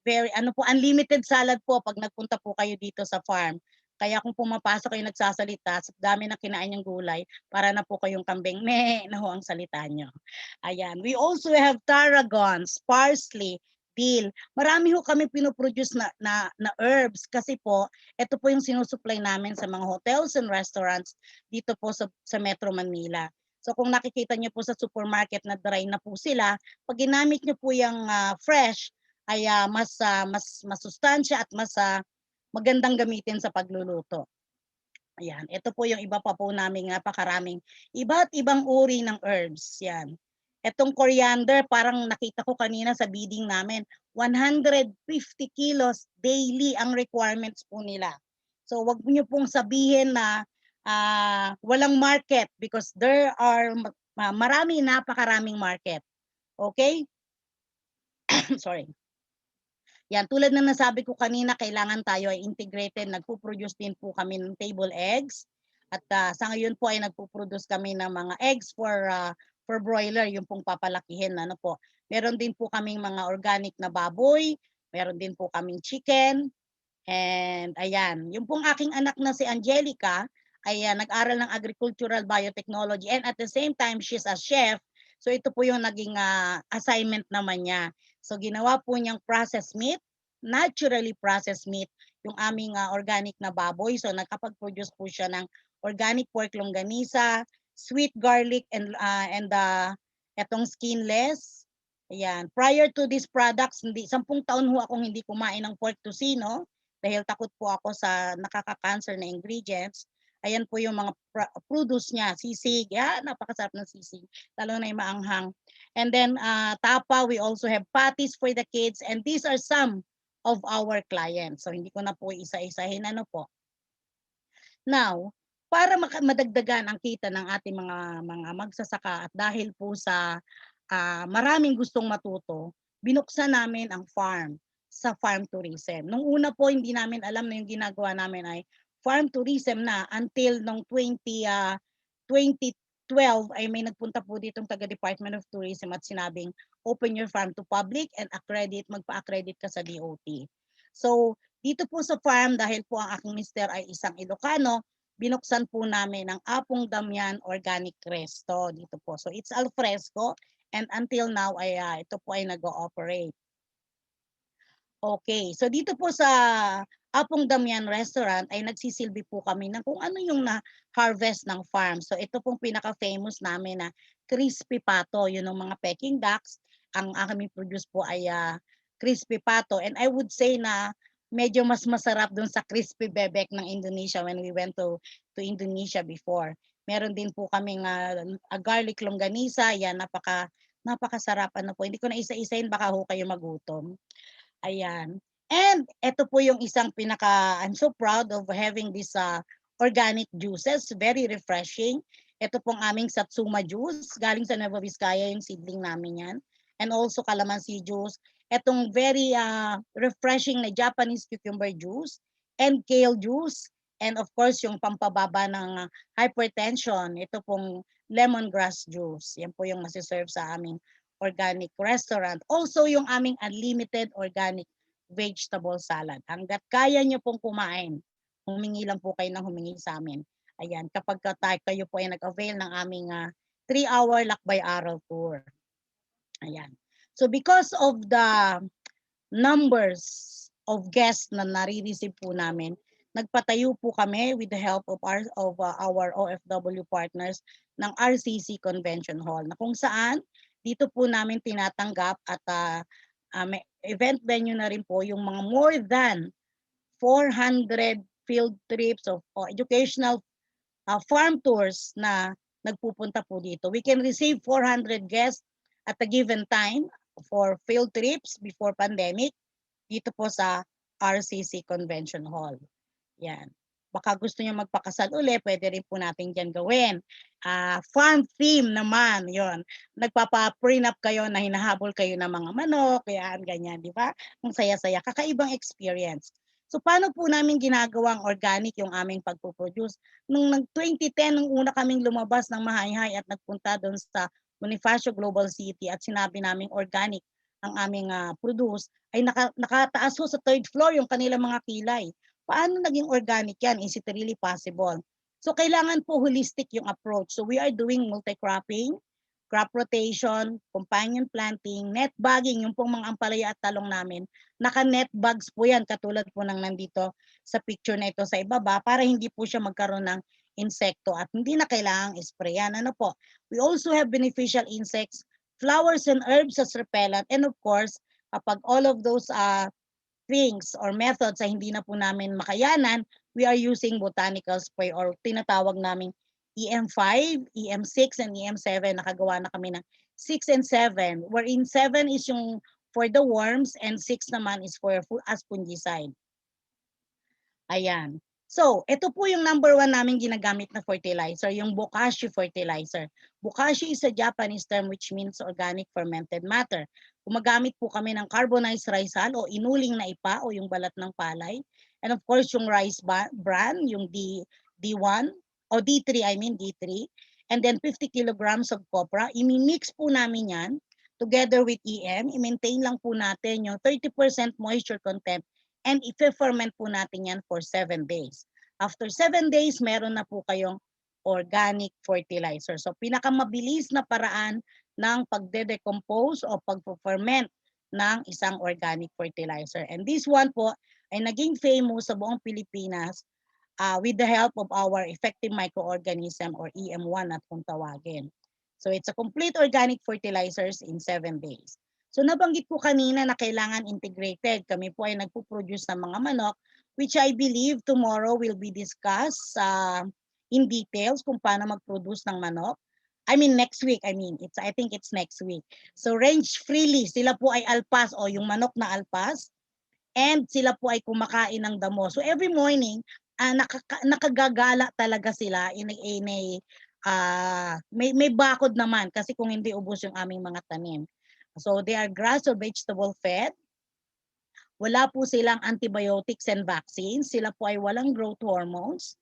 very unlimited salad po pag nagpunta po kayo dito sa farm. Kaya kung pumapasok kayo nagsasalita, sa dami na kinain yung gulay, para na po kayong kambing, na ho ang salita nyo. Ayan. We also have tarragons, parsley, dill. Marami ho kami pinoproduce na herbs kasi po, ito po yung sinusupply namin sa mga hotels and restaurants dito po sa Metro Manila. So kung nakikita nyo po sa supermarket na dry na po sila, pag ginamit nyo po yung fresh, ay mas masustansya at mas magandang gamitin sa pagluluto. Ayan, ito po yung iba pa po naming napakaraming iba't ibang uri ng herbs. Yan. Etong coriander, parang nakita ko kanina sa bidding namin, 150 kilos daily ang requirements po nila. So wag niyo pong sabihin na walang market because there are napakaraming market. Okay? Sorry. Yan, tulad ng nasabi ko kanina, kailangan tayo ay integrated. Nagpo-produce din po kami ng table eggs. At sa ngayon po ay nagpo-produce kami ng mga eggs for per broiler, yung pong papalakihin, ano po. Meron din po kaming mga organic na baboy, meron din po kaming chicken, and ayan, yung pong aking anak na si Angelica ay nag-aral ng agricultural biotechnology and at the same time she's a chef. So ito po yung naging assignment naman niya. So ginawa po niyang processed meat, naturally processed meat, yung aming organic na baboy. So nakapag-produce po siya ng organic pork longganisa, sweet garlic and etong skinless. Ayan. Prior to these products, 10 taon ho akong hindi kumain ng pork tocino dahil takot po ako sa nakaka-cancer na ingredients. Ayan po yung mga produce niya, sisig. Napakasarap ng sisig, lalo na yung maanghang. And then tapa, we also have patties for the kids, and these are some of our clients. So hindi ko na po isa-isahin ano po. Now, para madagdagan ang kita ng ating mga magsasaka at dahil po sa maraming gustong matuto, binuksan namin ang farm sa farm tourism. Nung una po, hindi namin alam na yung ginagawa namin ay farm tourism na until nung 2012 ay may nagpunta po ditong taga Department of Tourism at sinabing open your farm to public and magpa-accredit ka sa DOT. So dito po sa farm, dahil po ang aking mister ay isang Ilocano, binuksan po namin ang Apong Damian Organic Resto dito po. So it's al fresco and until now ay ito po ay nag-ooperate. Okay, so dito po sa Apong Damian Restaurant ay nagsisilbi po kami ng kung ano yung na-harvest ng farm. So ito pong pinaka-famous namin na crispy pato, yun ang mga Peking ducks. Ang aming produce po ay crispy pato, and I would say na medyo mas masarap dun sa crispy bebek ng Indonesia when we went to Indonesia before. Meron din po kaming garlic longganisa, yan napakasarap ano po. Hindi ko na isa-isahin, baka ho kayo magutom. Ayan. And ito po yung isang I'm so proud of having this organic juices, very refreshing. Ito pong aming Satsuma juice, galing sa Nueva Vizcaya, yung seedling namin yan. And also calamansi juice. Itong very refreshing na Japanese cucumber juice and kale juice. And of course, yung pampababa ng hypertension, ito pong lemongrass juice. Yan po yung masiserve sa aming organic restaurant. Also, yung aming unlimited organic vegetable salad. Hanggat kaya nyo pong kumain, humingi lang po kayo ng humingi sa amin. Ayan, kapag kayo po ay nag-avail ng aming 3-hour lakbay araw tour. Ayan. So because of the numbers of guests na nare-receive po namin, nagpatayo po kami with the help of our OFW partners ng RCC Convention Hall, na kung saan dito po namin tinatanggap at may event venue na rin po yung mga more than 400 field trips of educational farm tours na nagpupunta po dito. We can receive 400 guests at a given time for field trips before pandemic dito po sa RCC Convention Hall. Yan. Baka gusto niyo magpakasal uli, pwede rin po natin dyan gawin. Farm theme naman, yon. Nagpapa-prenup kayo na hinahabol kayo ng mga manok, yan, ganyan, di ba? Ang saya-saya, kakaibang experience. So paano po namin ginagawang organic yung aming pagpuproduce? Nung 2010, nung una kaming lumabas ng Mahayhay at nagpunta doon sa Bonifacio Global City at sinabi naming organic ang aming produce, ay nakataas ho sa 3rd floor yung kanilang mga kilay. Paano naging organic yan? Is it really possible? So kailangan po holistic yung approach. So we are doing multi-cropping, crop rotation, companion planting, net bagging, yung pong mga ampalaya at talong namin. Naka-net bags po yan, katulad po ng nandito sa picture na ito sa ibaba, para hindi po siya magkaroon ng insekto at hindi na kailangang sprayan. Ano po? We also have beneficial insects, flowers and herbs as repellent, and of course, kapag all of those things or methods ay hindi na po namin makayanan, we are using botanical spray or tinatawag naming EM5, EM6, and EM7. Nakagawa na kami ng 6 and 7, wherein 7 is yung for the worms and 6 naman is for as fungicide. Ayan. So, ito po yung number 1 namin ginagamit na fertilizer, yung bokashi fertilizer. Bokashi is a Japanese term which means organic fermented matter. Gumagamit po kami ng carbonized rice hull o inuling na ipa o yung balat ng palay. And of course, yung rice bran, yung D1 o D3, I mean D3. and then 50 kilograms of copra. Imi-mix po namin yan together with EM. I-maintain lang po natin yung 30% moisture content and i-ferment po natin yan for 7 days. After 7 days, meron na po kayong organic fertilizer. So pinakamabilis na paraan ng pagde-decompose o pag-ferment ng isang organic fertilizer. And this one po ay naging famous sa buong Pilipinas with the help of our effective microorganism or EM1 at kung tawagin. So it's a complete organic fertilizers in 7 days. So nabanggit ko kanina na kailangan integrated. Kami po ay nagpo-produce ng mga manok, which I believe tomorrow will be discussed in details kung paano mag-produce ng manok. I mean next week, I think it's next week. So range freely, sila po ay alpas o yung manok na alpas, and sila po ay kumakain ng damo. So every morning, nakagagala talaga sila may bakod naman kasi kung hindi ubos yung aming mga tanim. So they are grass or vegetable fed. Wala po silang antibiotics and vaccines. Sila po ay walang growth hormones.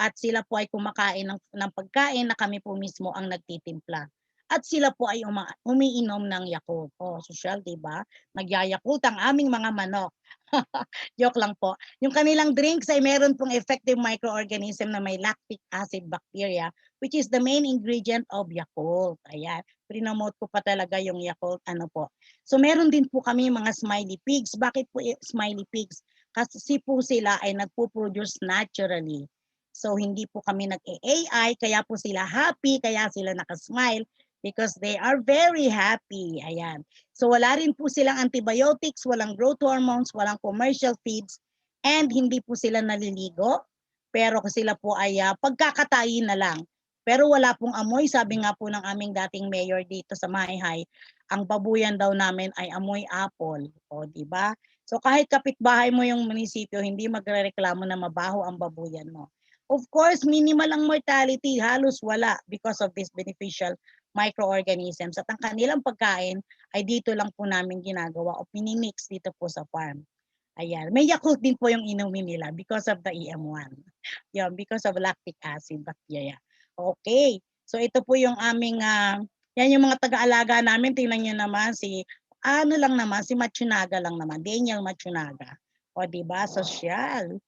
At sila po ay kumakain ng pagkain na kami po mismo ang nagtitimpla. At sila po ay umiinom ng Yakult. Oh, social, di ba? Nagyayakult ang aming mga manok. Joke lang po. Yung kanilang drinks ay meron pong effective microorganism na may lactic acid bacteria, which is the main ingredient of Yakult. Ayan. Prinomote ko pa talaga yung Yakult. So meron din po kami mga smiley pigs. Bakit po smiley pigs? Kasi po sila ay nagpo-produce naturally. So hindi po kami nag-AI, kaya po sila happy, kaya sila nakasmile because they are very happy. Ayan. So wala rin po silang antibiotics, walang growth hormones, walang commercial feeds, and hindi po sila naliligo. Pero sila po ay pagkakatayin na lang. Pero wala pong amoy. Sabi nga po ng aming dating mayor dito sa Mahihay, ang babuyan daw namin ay amoy apple. O, di ba? So kahit kapitbahay mo yung munisipyo, hindi magrereklamo na mabaho ang babuyan mo. Of course, minimal ang mortality, halos wala because of this beneficial microorganisms. At ang kanilang pagkain ay dito lang po namin ginagawa o pinimix dito po sa farm. Ayan. May Yakult din po yung inumin nila because of the EM1. Yan, because of lactic acid bacteria. Okay. So ito po yung aming, yan yung mga taga-alaga namin. Tingnan nyo naman si Matsunaga lang naman. Daniel Matsunaga. O diba? Social.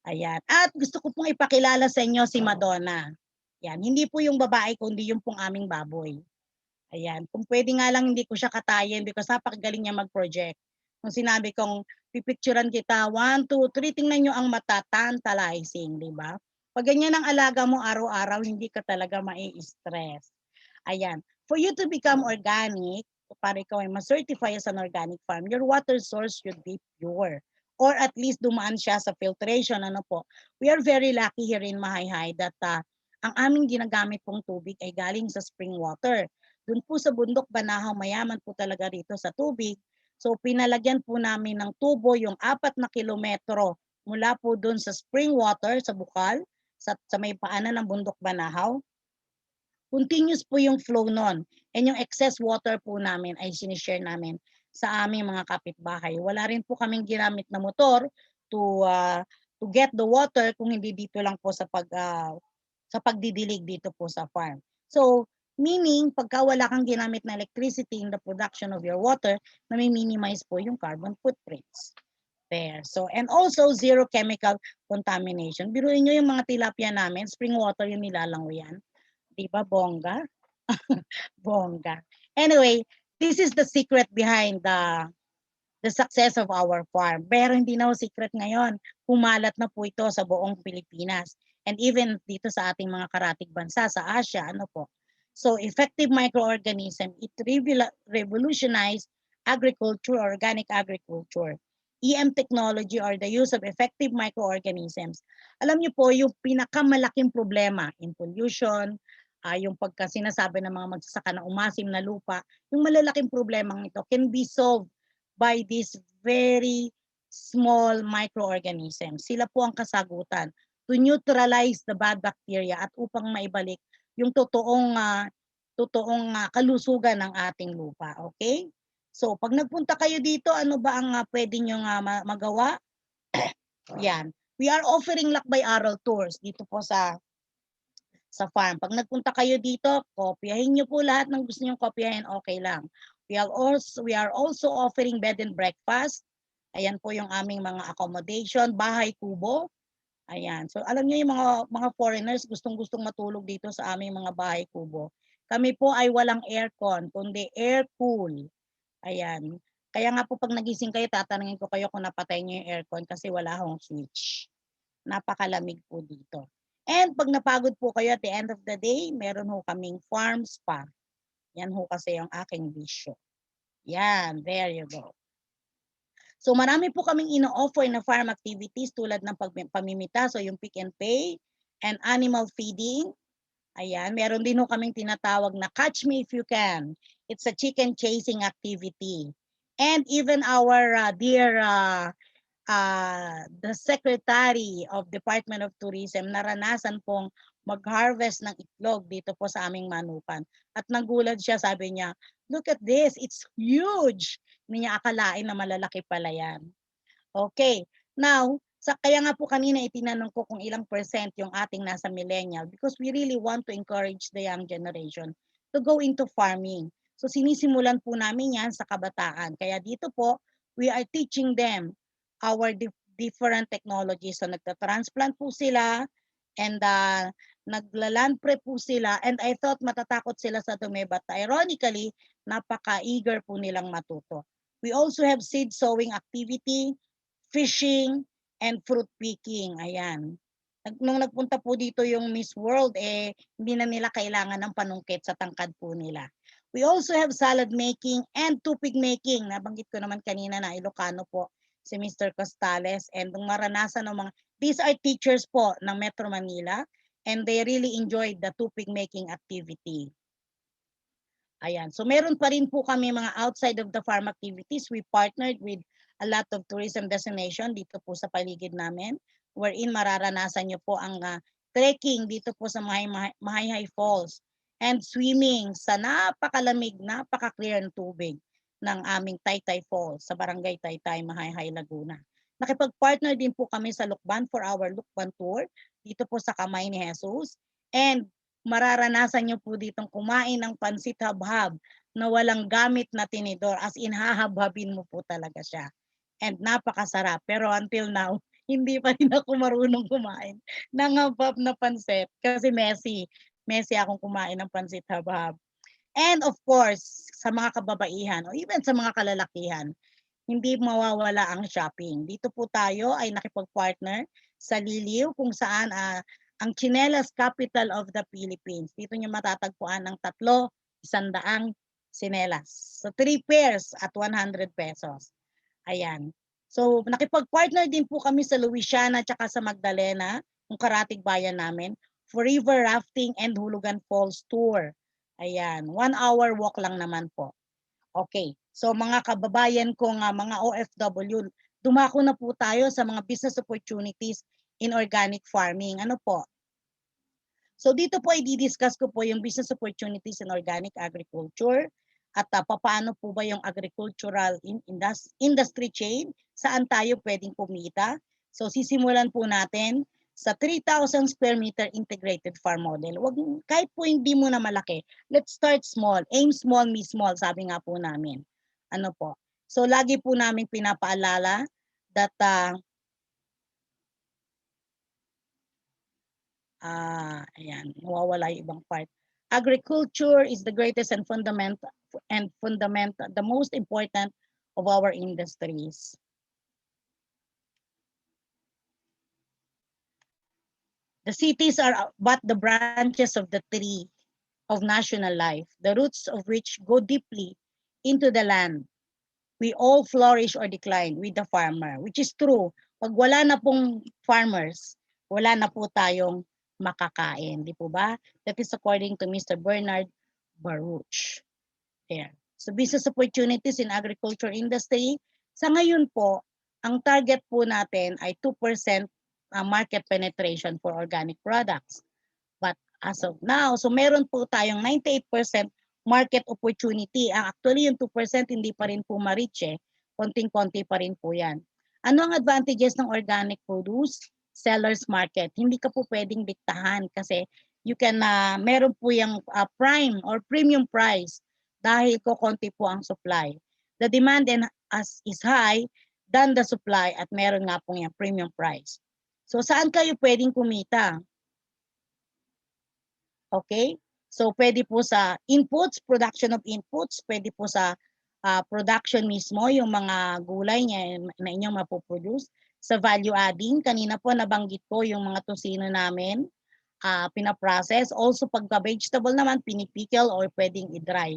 Ayan. At gusto ko pong ipakilala sa inyo si Madonna. Yan. Hindi po yung babae, kundi yung pong aming baboy. Ayan. Kung pwede nga lang hindi ko siya katayin because napakagaling niya mag-project. Kung sinabi kong pipicturan kita, 1, 2, 3, tingnan nyo ang mata, tantalizing, di ba? Pag ganyan ang alaga mo araw-araw, hindi ka talaga mai-stress. Ayan. For you to become organic, para ikaw ay ma-certify as an organic farm, your water source should be pure. Or at least dumaan siya sa filtration. We are very lucky here in Mahayhay that ang aming ginagamit pong tubig ay galing sa spring water. Doon po sa bundok Banahaw, mayaman po talaga rito sa tubig. So pinalagyan po namin ng tubo yung 4 na kilometro mula po doon sa spring water sa Bukal, sa may paanan ng bundok Banahaw. Continuous po yung flow nun. And yung excess water po namin ay sinishare namin sa aming mga kapitbahay. Wala rin po kaming ginamit na motor to get the water kung hindi dito lang po sa pagdidilig dito po sa farm. So, meaning, pagka wala kang ginamit na electricity in the production of your water, nami-minimize po yung carbon footprints. There. So, and also zero chemical contamination. Biruin nyo yung mga tilapia namin, spring water yung nilalangoy yan. Di ba, bongga? Bongga. Anyway, this is the secret behind the success of our farm. Pero hindi na secret ngayon. Kumalat na po ito sa buong Pilipinas. And even dito sa ating mga karatig bansa, sa Asia, So, effective microorganism, it revolutionized agriculture, organic agriculture. EM technology or the use of effective microorganisms. Alam niyo po, yung pinakamalaking problema in pollution, yung pagka sinasabi ng mga magsasaka na umasim na lupa, yung malalaking problemang ito can be solved by this very small microorganisms. Sila po ang kasagutan to neutralize the bad bacteria at upang maibalik yung totoong kalusugan ng ating lupa. Okay? So, pag nagpunta kayo dito, ano ba ang pwede nyo magawa? Yan. We are offering lakbay aral tours dito po sa sa farm. Pag nagpunta kayo dito, kopyahin nyo po lahat ng gusto nyo kopyahin, okay lang. We are also offering bed and breakfast. Ayan po yung aming mga accommodation, bahay kubo. Ayan. So alam niyo yung mga foreigners gustong-gustong matulog dito sa aming mga bahay kubo. Kami po ay walang aircon, kundi air cool. Ayan. Kaya nga po pag nagising kayo, tatanungin ko kayo kung napatay niyo yung aircon kasi wala akong switch. Napakalamig po dito. And pag napagod po kayo at the end of the day, meron ho kaming farm spa. Yan ho kasi yung aking bisyo. Yan, there you go. So marami po kaming ino-offer na farm activities tulad ng pamimita, so yung pick and pay, and animal feeding. Ayan, meron din ho kaming tinatawag na Catch Me If You Can. It's a chicken chasing activity. And even our dear the Secretary of Department of Tourism naranasan pong mag-harvest ng itlog dito po sa aming manukan. At nagulat siya, sabi niya, look at this, it's huge. Hindi niya akalain na malalaki pala yan. Okay, now, kaya nga po kanina itinanong ko kung ilang percent yung ating nasa millennial because we really want to encourage the young generation to go into farming. So sinisimulan po namin yan sa kabataan. Kaya dito po, we are teaching them our different technologies. So nagta-transplant po sila and nagla-land prep po sila and I thought matatakot sila sa dumi but ironically, napaka-eager po nilang matuto. We also have seed sowing activity, fishing, and fruit picking. Ayan. Nung nagpunta po dito yung Miss World, hindi na nila kailangan ng panungkit sa tangkad po nila. We also have salad making and tupig making. Nabanggit ko naman kanina na Ilocano po si Mr. Costales. And nung maranasan ng these are teachers po ng Metro Manila and they really enjoyed the tupig making activity. Ayan. So meron pa rin po kami mga outside of the farm activities. We partnered with a lot of tourism destination dito po sa paligid namin wherein mararanasan nyo po ang trekking dito po sa Mahayhay Falls and swimming sa napakalamig, napaka-clear ng tubig ng aming Taytay Falls sa Barangay Taytay, Mahayhay, Laguna. Nakipag-partner din po kami sa Lukban for our Lukban Tour dito po sa Kamay ni Jesus and mararanasan nyo po ditong kumain ng pansit habhab na walang gamit na tinidor as in hahabhabin mo po talaga siya. And napakasarap. Pero until now, hindi pa rin ako marunong kumain ng habhab na pansit kasi messy akong kumain ng pansit habhab. And of course, sa mga kababaihan o even sa mga kalalakihan, hindi mawawala ang shopping. Dito po tayo ay nakipag-partner sa Liliw kung saan ang Chinelas Capital of the Philippines. Dito nyo matatagpuan ng 100 chinelas. So 3 pairs at 100 pesos. Ayan. So nakipag-partner din po kami sa Louisiana at sa Magdalena, yung karatig bayan namin, for river rafting and Hulugan Falls Tour. Ayan. 1 hour walk lang naman po. Okay. So mga kababayan ko nga, mga OFW, dumako na po tayo sa mga business opportunities in organic farming. Ano po? So dito po i-discuss ko po yung business opportunities in organic agriculture at paano po ba yung agricultural industry chain, saan tayo pwedeng kumita. So sisimulan po natin sa 3,000 square meter integrated farm model. Kahit po hindi mo na malaki, let's start small. Aim small, me small, sabi nga po namin. Ano po? So lagi po namin pinapaalala that ayan, nawawala yung ibang part. Agriculture is the greatest and the most important of our industries. The cities are but the branches of the tree of national life, the roots of which go deeply into the land. We all flourish or decline with the farmer, which is true. Pag wala na pong farmers, wala na po tayong makakain, di po ba? That is according to Mr. Bernard Baruch. There. So business opportunities in agriculture industry, sa ngayon po, ang target po natin ay 2% market penetration for organic products. But as of now, so meron po tayong 98% market opportunity. Actually, yung 2% hindi pa rin po ma-reach eh. Konting-konti pa rin po yan. Ano ang advantages ng organic produce? Seller's market. Hindi ka po pwedeng diktahan kasi you can, meron po yung prime or premium price dahil konti po ang supply. The demand is high than the supply at meron nga po yung premium price. So saan kayo pwedeng kumita? Okay? So pwede po sa inputs, production of inputs, pwede po sa production mismo, yung mga gulay niya na inyong mapoproduce. Sa value adding, kanina po nabanggit ko yung mga tosino namin, pinaprocess. Also pagka-vegetable naman, pinipickle or pwedeng i-dry.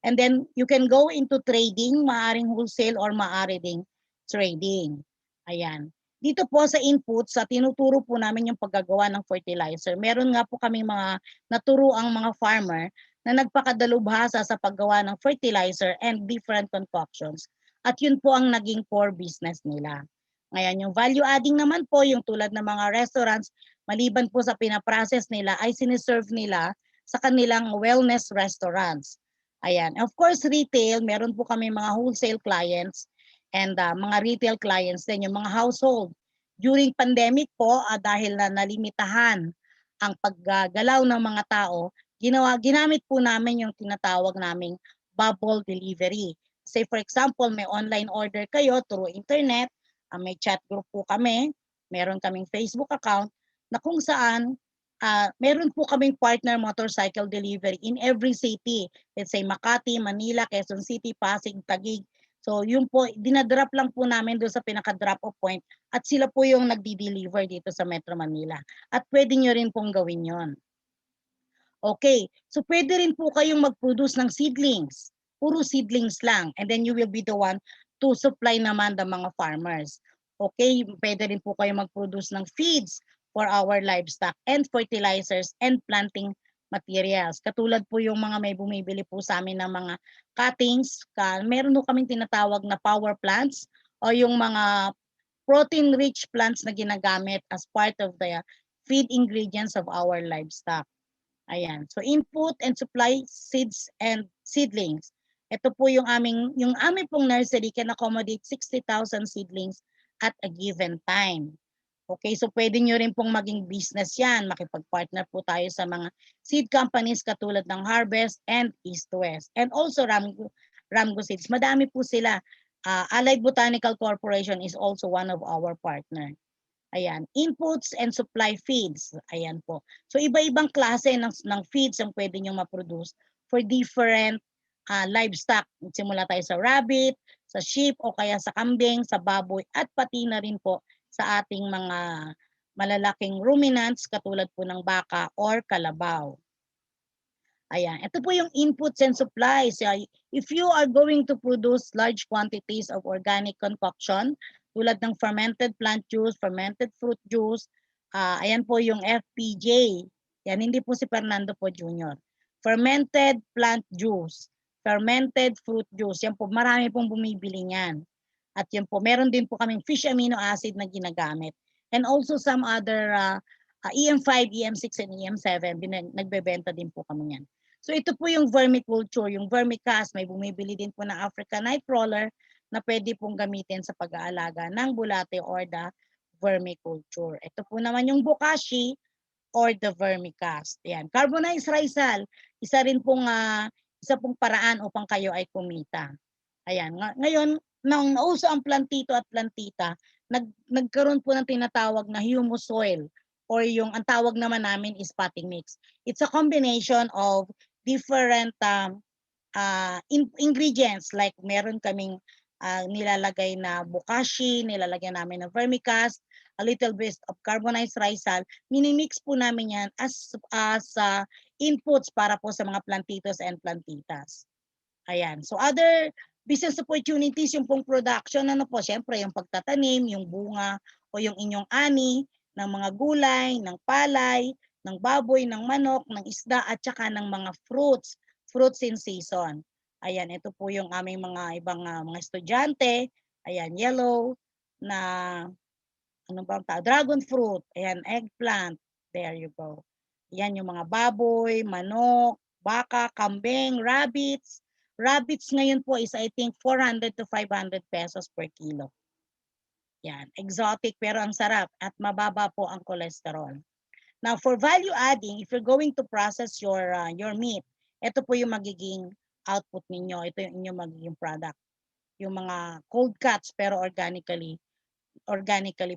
And then you can go into trading, maaring wholesale or maaari ding trading. Ayan. Dito po sa inputs, tinuturo po namin yung paggagawa ng fertilizer. Meron nga po kami mga naturuang mga farmer na nagpakadalubhasa sa paggawa ng fertilizer and different concoctions. At yun po ang naging core business nila. Ngayon, yung value adding naman po, yung tulad ng mga restaurants, maliban po sa pinaprocess nila, ay siniserve nila sa kanilang wellness restaurants. Ayan. Of course, retail, meron po kami mga wholesale clients and mga retail clients din, yung mga household. During pandemic po, dahil na nalimitahan ang paggalaw ng mga tao, ginamit po namin yung tinatawag naming bubble delivery. Say for example, may online order kayo through internet, may chat group po kami, meron kaming Facebook account, na kung saan meron po kaming partner motorcycle delivery in every city. Let's say Makati, Manila, Quezon City, Pasig, Taguig. So yun po, dinadrop lang po namin doon sa pinaka-drop off point at sila po yung nagdi-deliver dito sa Metro Manila. At pwede nyo rin pong gawin yon. Okay, so pwede rin po kayong mag-produce ng seedlings. Puro seedlings lang. And then you will be the one to supply naman the mga farmers. Okay, pwede rin po kayong mag-produce ng feeds for our livestock and fertilizers and planting materials. Katulad po yung mga may bumibili po sa amin ng mga cuttings, meron po kaming tinatawag na power plants o yung mga protein-rich plants na ginagamit as part of the feed ingredients of our livestock. Ayan. So input and supply seeds and seedlings. Ito po yung aming pong nursery can accommodate 60,000 seedlings at a given time. Okay, so pwede nyo rin pong maging business yan. Makipag-partner po tayo sa mga seed companies katulad ng Harvest and East West. And also Ramgo Seeds. Madami po sila. Allied Botanical Corporation is also one of our partner. Ayan, inputs and supply feeds. Ayan po. So iba-ibang klase ng feeds ang pwede nyo ma-produce for different livestock. Simula tayo sa rabbit, sa sheep o kaya sa kambing, sa baboy at pati na rin po sa ating mga malalaking ruminants katulad po ng baka or kalabaw. Ayan, ito po yung inputs and supplies. If you are going to produce large quantities of organic concoction, tulad ng fermented plant juice, fermented fruit juice, ayan po yung FPJ. Yan, hindi po si Fernando po Jr. Fermented plant juice, fermented fruit juice. Yan po, marami pong bumibili niyan. At yan po, meron din po kaming fish amino acid na ginagamit. And also some other EM5, EM6, and EM7, nagbebenta din po kami yan. So ito po yung vermiculture, yung vermicast, may bumibili din po ng African night crawler na pwede pong gamitin sa pag-aalaga ng bulate or the vermiculture. Ito po naman yung bokashi or the vermicast. Yan. Carbonized risal, isa pong paraan upang kayo ay kumita. Ayan. Ngayon, nang nauso ang plantito at plantita, nagkaroon po ng tinatawag na humus soil or yung ang tawag naman namin is potting mix. It's a combination of different ingredients like meron kaming nilalagay na bokashi, nilalagay namin na vermicast, a little bit of carbonized risal. Minimix po namin yan as inputs para po sa mga plantitos and plantitas. Ayan. So other business opportunities, yung pong production, ano po, syempre yung pagtatanim, yung bunga o yung inyong ani ng mga gulay, ng palay, ng baboy, ng manok, ng isda at saka ng mga fruits in season. Ayan, ito po yung aming mga ibang mga estudyante. Ayan, yellow na dragon fruit, ayan, eggplant. There you go. Ayan yung mga baboy, manok, baka, kambing, rabbits. Rabbits ngayon po is I think 400 to 500 pesos per kilo. Yan, exotic pero ang sarap at mababa po ang cholesterol. Now, for value adding, if you're going to process your meat, ito po yung magiging output ninyo. Ito yung inyong magiging product. Yung mga cold cuts pero organically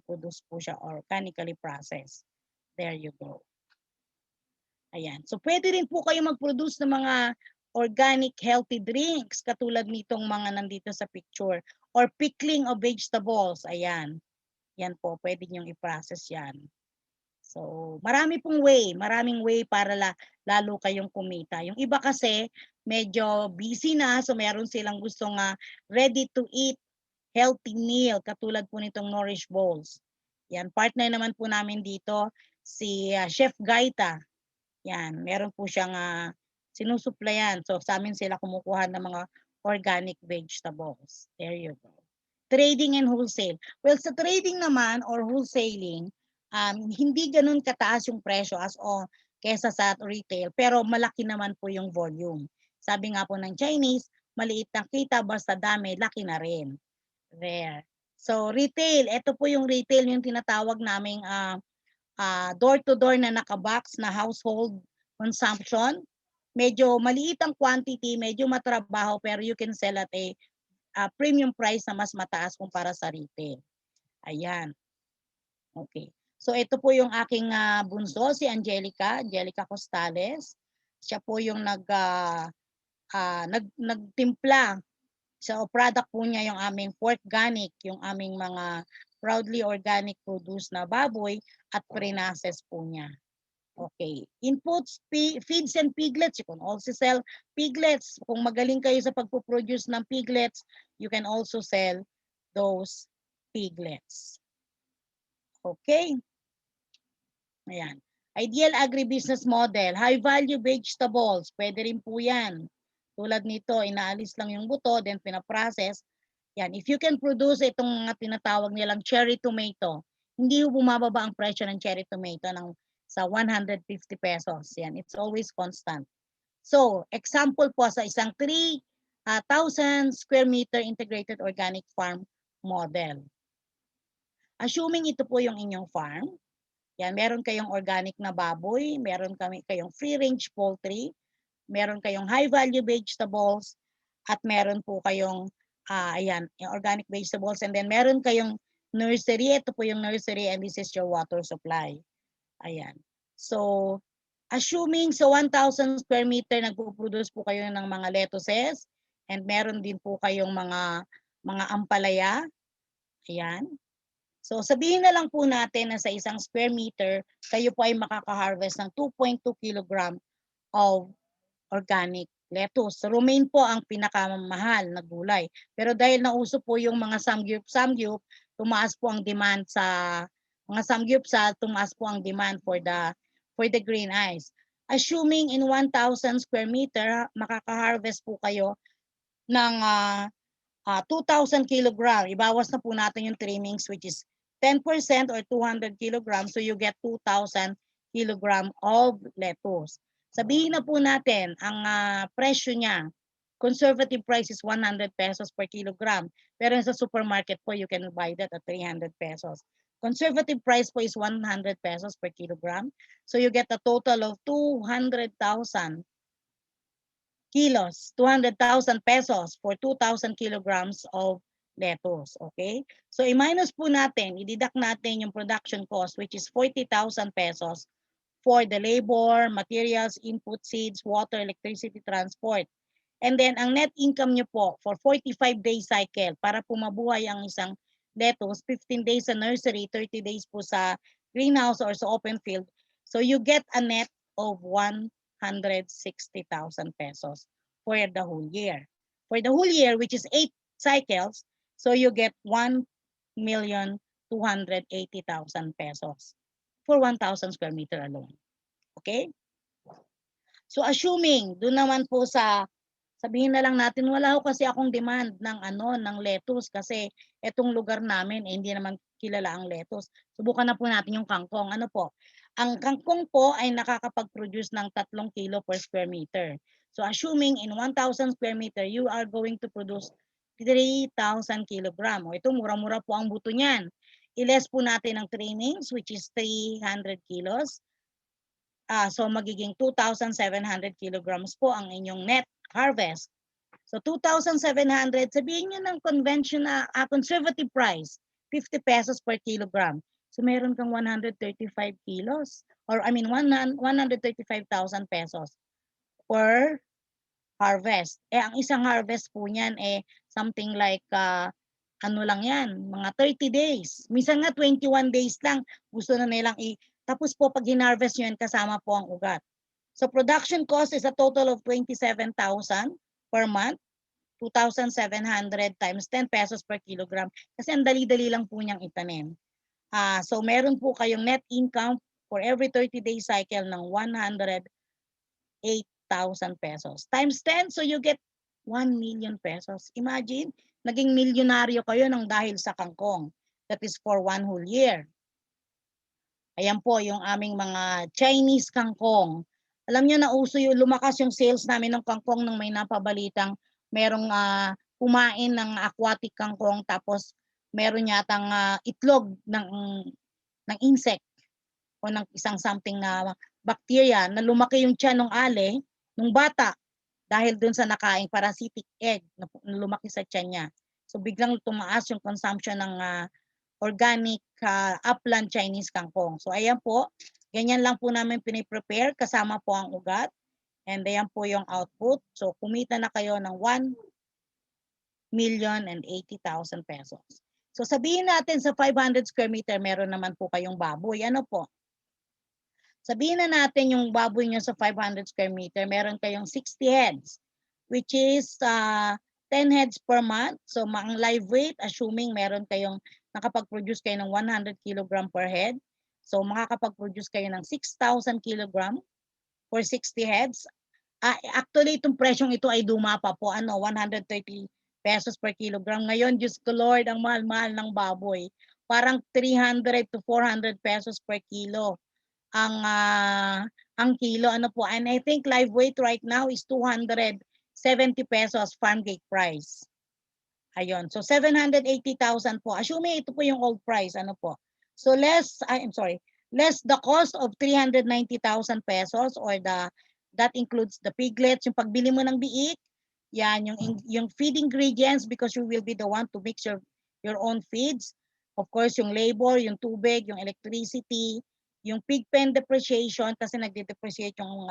produced po siya, organically processed. There you go. Ayan. So, pwede rin po kayo mag-produce ng mga organic healthy drinks katulad nitong mga nandito sa picture or pickling of vegetables. Ayan. Yan po, pwede niyong i-process yan. So, maraming way para lalo kayong kumita. Yung iba kasi medyo busy na, so meron silang gustong ready to eat healthy meal katulad po nitong Nourish Bowls. Yan, partner naman po namin dito si Chef Gaita. Yan, meron po siyang sinusuplayan. So sa amin sila kumukuha ng mga organic vegetables. There you go. Trading and wholesale. Well, sa trading naman or wholesaling, hindi ganun kataas yung presyo kesa sa retail, pero malaki naman po yung volume. Sabi nga po ng Chinese, maliit na kita basta dami, laki na rin. There. So retail, ito po yung retail, yung tinatawag naming door-to-door na nakabox na household consumption. Medyo maliit ang quantity, medyo matrabaho, pero you can sell at a premium price na mas mataas kumpara sa retail. Ayan. Okay. So ito po yung aking bunso, si Angelica Costales. Siya po yung nagtimpla. So product po niya yung aming pork organic, yung aming mga proudly organic produce na baboy at pre-process po niya. Okay. Inputs, feeds and piglets. You can also sell piglets. Kung magaling kayo sa pagpo-produce ng piglets, you can also sell those piglets. Okay. Ayan. Ideal agribusiness model. High value vegetables. Pwede rin po yan. Tulad nito, inaalis lang yung buto, then pinaprocess. Yan. If you can produce itong mga tinatawag nilang cherry tomato, hindi bumababa ang presyo ng cherry tomato sa 150 pesos. Yan. It's always constant. So, example po sa isang 3,000 square meter integrated organic farm model. Assuming ito po yung inyong farm, yan, meron kayong organic na baboy, meron kayong free-range poultry, meron kayong high-value vegetables, at meron po kayong ayan, organic vegetables, and then meron kayong nursery. Ito po yung nursery, and this is your water supply. Ayan. So, assuming sa 1,000 square meter, nagpo-produce po kayo ng mga lettuces, and meron din po kayong mga ampalaya. Ayan. So sabihin na lang po natin na sa isang square meter, kayo po ay makaka-harvest ng 2.2 kilogram of organic lettuce. Romaine po ang pinakamahal na gulay. Pero dahil nauso po yung mga samgyup, tumaas po ang demand sa mga samgyupsal, tumaas po ang demand for the green ice. Assuming in 1,000 square meter, makaka-harvest po kayo ng 2,000 kilogram. Ibawas na po natin yung trimmings, which is 10% or 200 kilograms, so you get 2,000 kilogram of lettuce. Sabihin na po natin, ang presyo niya, conservative price is 100 pesos per kilogram. Pero sa supermarket po, you can buy that at 300 pesos. Conservative price po is 100 pesos per kilogram. So you get a total of 200,000 kilos, 200,000 pesos for 2,000 kilograms of lettuce. Okay? So, i-minus po natin, i-deduct natin yung production cost, which is 40,000 pesos for the labor, materials, input, seeds, water, electricity, transport. And then, ang net income nyo po for 45-day cycle, para po mabuhay ang isang lettuce, 15 days sa nursery, 30 days po sa greenhouse or sa open field. So, you get a net of 160,000 pesos for the whole year. For the whole year, which is 8 cycles, so you get 1,280,000 pesos for 1,000 square meter alone. Okay? So assuming, doon naman po sabihin na lang natin, wala ho kasi akong demand ng lettuce kasi etong lugar namin, hindi naman kilala ang lettuce. Subukan na po natin yung kangkong. Ano po? Ang kangkong po ay nakakapag-produce ng 3 kilo per square meter. So assuming in 1,000 square meter, you are going to produce 3,000 kilogram. O ito, mura-mura po ang buto niyan. I-less po natin ang trimmings, which is 300 kilos. So magiging 2,700 kilograms po ang inyong net harvest. So 2,700, sabihin nyo ng conservative price, 50 pesos per kilogram. So meron kang 135 kilos, or I mean 135,000 pesos per harvest. Ang isang harvest po niyan something like ano lang yan, mga 30 days. Minsan nga 21 days lang gusto na nilang tapos po pag hinarvest nyo yan kasama po ang ugat. So production cost is a total of 27,000 per month. 2,700 times 10 pesos per kilogram kasi ang dali-dali lang po niyang itanim. So meron po kayong net income for every 30-day cycle ng 108,000 pesos. Times 10, so you get 1 million pesos. Imagine, naging milyonaryo kayo ng dahil sa kangkong. That is for 1 whole year. Ayan po yung aming mga Chinese kangkong. Alam niyo na uso yung lumakas yung sales namin ng kangkong nung may napabalitang merong kumain ng aquatic kangkong tapos meron yatang itlog ng insect o ng isang something na bacteria na lumaki yung tiyan ng ale nung bata dahil dun sa nakaing parasitic egg na lumaki sa tiyan niya. So biglang tumaas yung consumption ng organic upland Chinese kangkong. So ayan po, ganyan lang po namin piniprepare kasama po ang ugat. And ayan po yung output. So kumita na kayo ng 1,080,000 pesos. So sabihin natin sa 500 square meter, meron naman po kayong baboy. Ano po? Sabihin na natin yung baboy nyo sa 500 square meter, meron kayong 60 heads, which is 10 heads per month. So ang live weight, assuming meron kayong nakapag-produce kayo ng 100 kilogram per head. So makakapag-produce kayo ng 6,000 kilogram for 60 heads. Actually, itong presyong ito ay dumapa po, 130 pesos per kilogram. Ngayon, Diyos ko Lord, ang mahal-mahal ng baboy. Parang 300 to 400 pesos per kilo ang kilo. Ano po? And I think live weight right now is 270 pesos farm gate price. Ayun. So 780,000 po. Assuming ito po yung old price. Ano po? So less the cost of 390,000 pesos or that includes the piglets, yung pagbili mo ng biik, yan, yung feed ingredients because you will be the one to mix your own feeds. Of course, yung labor, yung tubig, yung electricity, yung pig pen depreciation kasi nagde-depreciate yung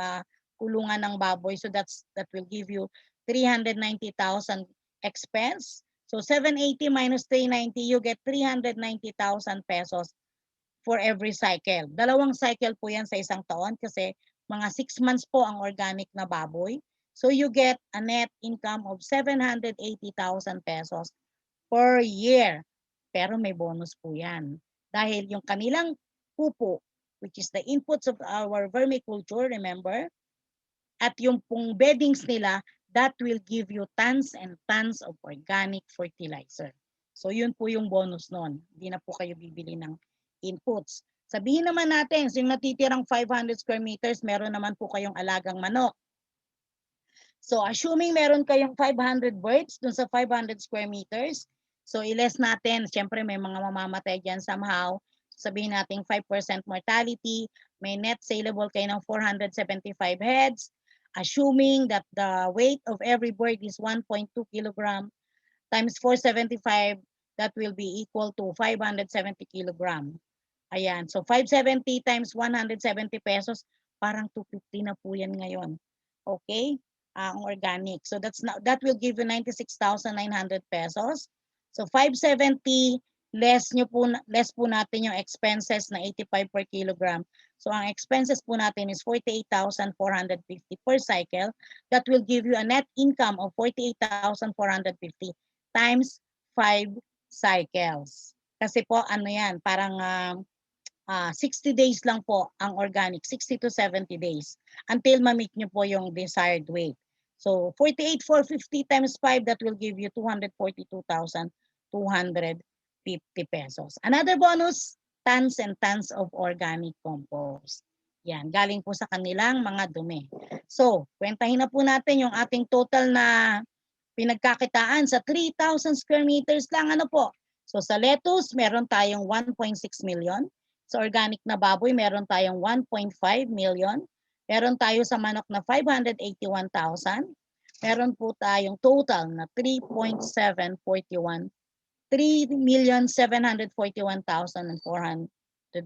kulungan ng baboy. So that will give you 390,000 expense. So 780 minus 390, you get 390,000 pesos for every cycle. Dalawang cycle po yan sa isang taon kasi mga 6 months po ang organic na baboy. So you get a net income of 780,000 pesos per year. Pero may bonus po yan. Dahil yung kanilang pupo, which is the inputs of our vermiculture, remember? At yung pong beddings nila, that will give you tons and tons of organic fertilizer. So yun po yung bonus nun. Hindi na po kayo bibili ng inputs. Sabihin naman natin, yung natitirang 500 square meters, meron naman po kayong alagang manok. So assuming meron kayong 500 birds dun sa 500 square meters, so i-less natin, syempre may mga mamamatay dyan somehow. Sabihin natin 5% mortality, may net saleable kayo ng 475 heads, assuming that the weight of every bird is 1.2 kilogram times 475, that will be equal to 570 kilogram. Ayan, so 570 times 170 pesos, parang 250 na po yan ngayon. Okay? Ang organic. So that will give you 96,900 pesos. So 570 less po natin yung expenses na 85 per kilogram. So ang expenses po natin is 48,450 per cycle. That will give you a net income of 48,450 times 5 cycles. Kasi po ano yan, parang 60 days lang po ang organic, 60 to 70 days until ma-meet nyo po yung desired weight. So 48,450 times 5, that will give you 242,250 pesos. Another bonus, tons and tons of organic compost. Yan, galing po sa kanilang mga dumi. So, kwentahin na po natin yung ating total na pinagkakitaan sa 3,000 square meters lang. Ano po? So sa lettuce, meron tayong 1.6 million. Sa organic na baboy, meron tayong 1.5 million. Meron tayo sa manok na 581,000. Meron po tayong total na 3,741,400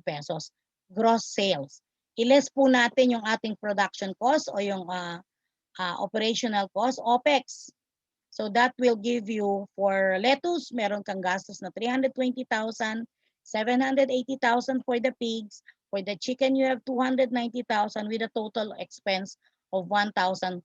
pesos gross sales. I-less po natin yung ating production cost o yung operational cost, OPEX. So that will give you, for lettuce, meron kang gastos na 320,000, 780,000 for the pigs. For the chicken, you have 290,000 with a total expense of 1,390,000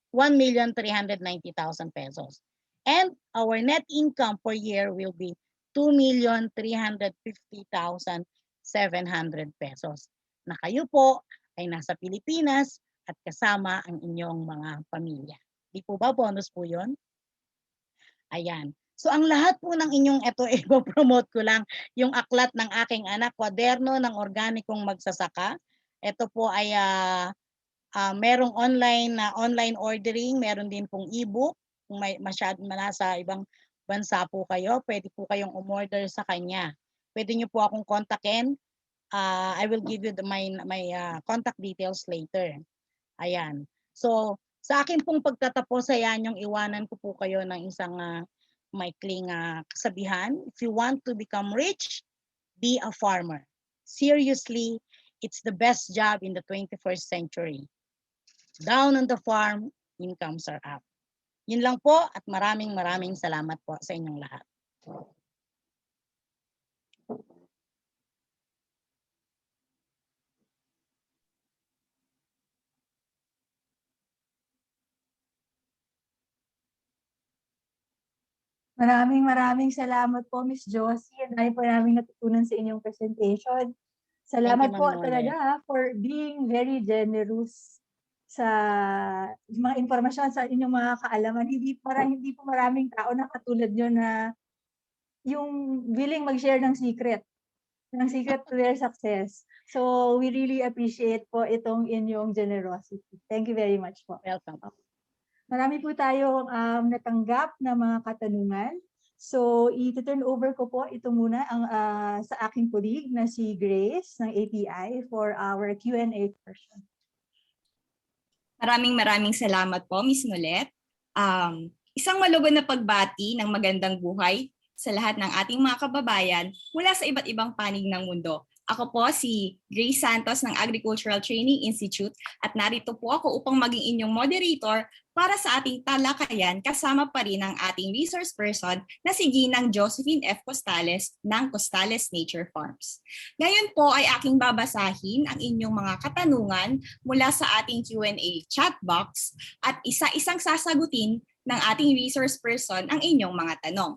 pesos. And our net income per year will be 2,350,700 pesos. Na kayo po ay nasa Pilipinas at kasama ang inyong mga pamilya. Di po ba bonus po yun? Ayan. So ang lahat po ng inyong ito, i-promote ko lang yung aklat ng aking anak, kwaderno ng organikong magsasaka. Ito po ay merong online ordering, meron din pong e-book. Kung may nasa ibang bansa po kayo, pwede po kayong umorder sa kanya. Pwede niyo po akong kontakin. I will give you my contact details later. Ayan. So, sa akin pong pagtatapos, ayan yung iwanan ko po kayo ng isang maikling kasabihan. If you want to become rich, be a farmer. Seriously, it's the best job in the 21st century. Down on the farm, incomes are up. Yun lang po at maraming salamat po sa inyong lahat. Maraming salamat po, Miss Josie. Ang dami po namin natutunan sa inyong presentation. Salamat Thank you, po Ma'am talaga for being very generous sa mga informasyon, sa inyong mga kaalaman. Hindi po maraming tao na katulad nyo na yung willing mag-share ng secret to their success. So we really appreciate po itong inyong generosity. Thank you very much po. Welcome. Marami po tayong natanggap na mga katanungan. So, i-turn over ko po ito muna sa aking colleague na si Grace ng API for our Q&A portion. Maraming salamat po, Miss Nolet. Isang malugon na pagbati ng magandang buhay sa lahat ng ating mga kababayan mula sa iba't ibang panig ng mundo. Ako po si Grace Santos ng Agricultural Training Institute at narito po ako upang maging inyong moderator para sa ating talakayan kasama pa rin ang ating resource person na si Ginang Josephine F. Costales ng Costales Nature Farms. Ngayon po ay aking babasahin ang inyong mga katanungan mula sa ating Q&A chat box at isa-isang sasagutin ng ating resource person ang inyong mga tanong.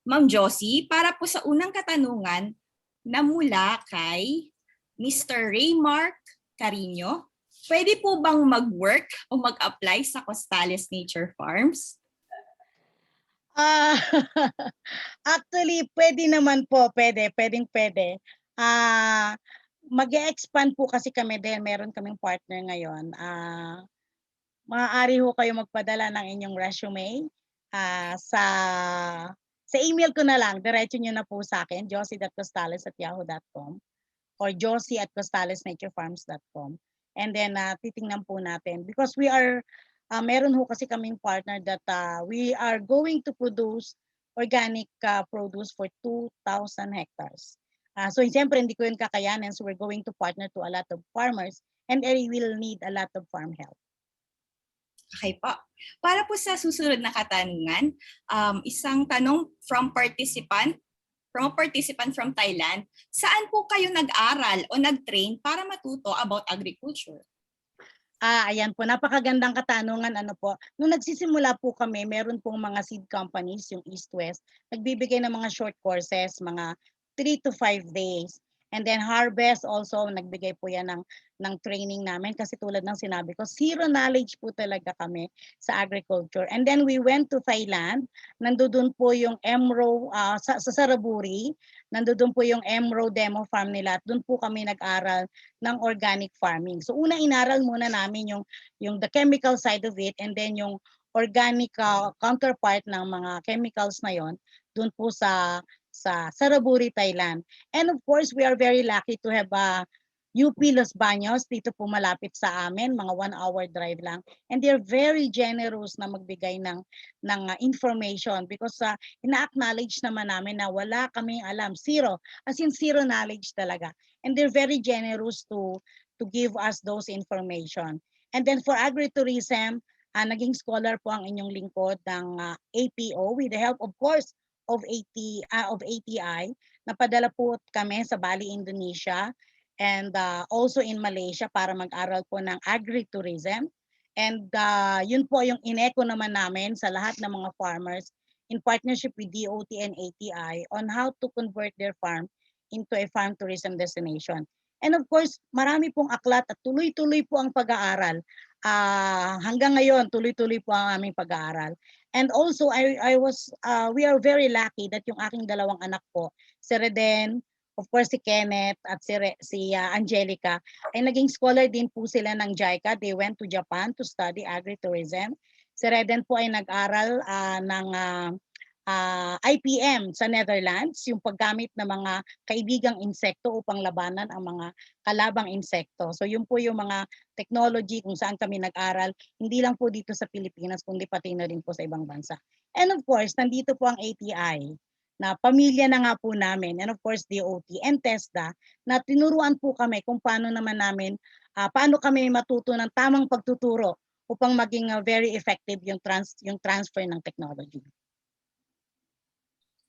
Ma'am Josie, para po sa unang katanungan, na mula kay Mr. Raymark Carino, pwede po bang mag-work o mag-apply sa Costales Nature Farms? Actually, pwede naman po, pwede. Mag-e-expand po kasi kami din, meron kaming partner ngayon. Maaari ho kayo magpadala ng inyong resume sa email ko na lang, diretso nyo na po sa akin, josie.costales@yahoo.com or josie@costalesnaturefarms.com. And then titingnan po natin because we are, meron ho kasi kaming partner that we are going to produce organic produce for 2,000 hectares. So siyempre hindi ko yun kakayanin, so we're going to partner to a lot of farmers and we will need a lot of farm help. Okay po. Para po sa susunod na katanungan, isang tanong from a participant from Thailand, saan po kayo nag-aral o nag-train para matuto about agriculture? Ayan po, napakagandang katanungan. Nung nagsisimula po kami, meron pong mga seed companies, yung East-West, nagbibigay ng mga short courses, mga 3 to 5 days. And then Harvest also, nagbigay po yan ng training namin kasi tulad ng sinabi ko, zero knowledge po talaga kami sa agriculture. And then we went to Thailand, nandoon po yung EMRO sa Saraburi, nandoon po yung EMRO demo farm nila at doon po kami nag-aral ng organic farming. So una inaral muna namin yung the chemical side of it and then yung organic counterpart ng mga chemicals na yon doon po sa sa Saraburi, Thailand. And of course, we are very lucky to have UP Los Baños dito po malapit sa amin, mga 1 hour drive lang. And they're very generous na magbigay ng information because ina-acknowledge naman namin na wala kaming alam, zero, as in zero knowledge talaga. And they're very generous to give us those information. And then for agritourism, naging scholar po ang inyong lingkod ng APO with the help of course of ATI. Napadala po kami sa Bali, Indonesia, and also in Malaysia para mag-aral po ng agritourism. And yun po yung ineko naman namin sa lahat ng mga farmers in partnership with DOT and ATI on how to convert their farm into a farm tourism destination. And of course, marami pong aklat at tuloy-tuloy po ang pag-aaral. Hanggang ngayon, tuloy-tuloy po ang aming pag-aaral. And also, we are very lucky that yung aking dalawang anak po, si Reden, of course si Kenneth at si Angelica, ay naging scholar din po sila ng JICA. They went to Japan to study agritourism. Si Reden po ay nag-aral ng IPM sa Netherlands, yung paggamit ng mga kaibigang insekto upang labanan ang mga kalabang insekto. So yun po yung mga technology kung saan kami nag-aral, hindi lang po dito sa Pilipinas, kundi pati na rin po sa ibang bansa. And of course, nandito po ang ATI, na pamilya na nga po namin, and of course DOT and TESDA, na tinuruan po kami kung paano naman namin, paano kami matuto ng tamang pagtuturo upang maging very effective yung transfer ng technology.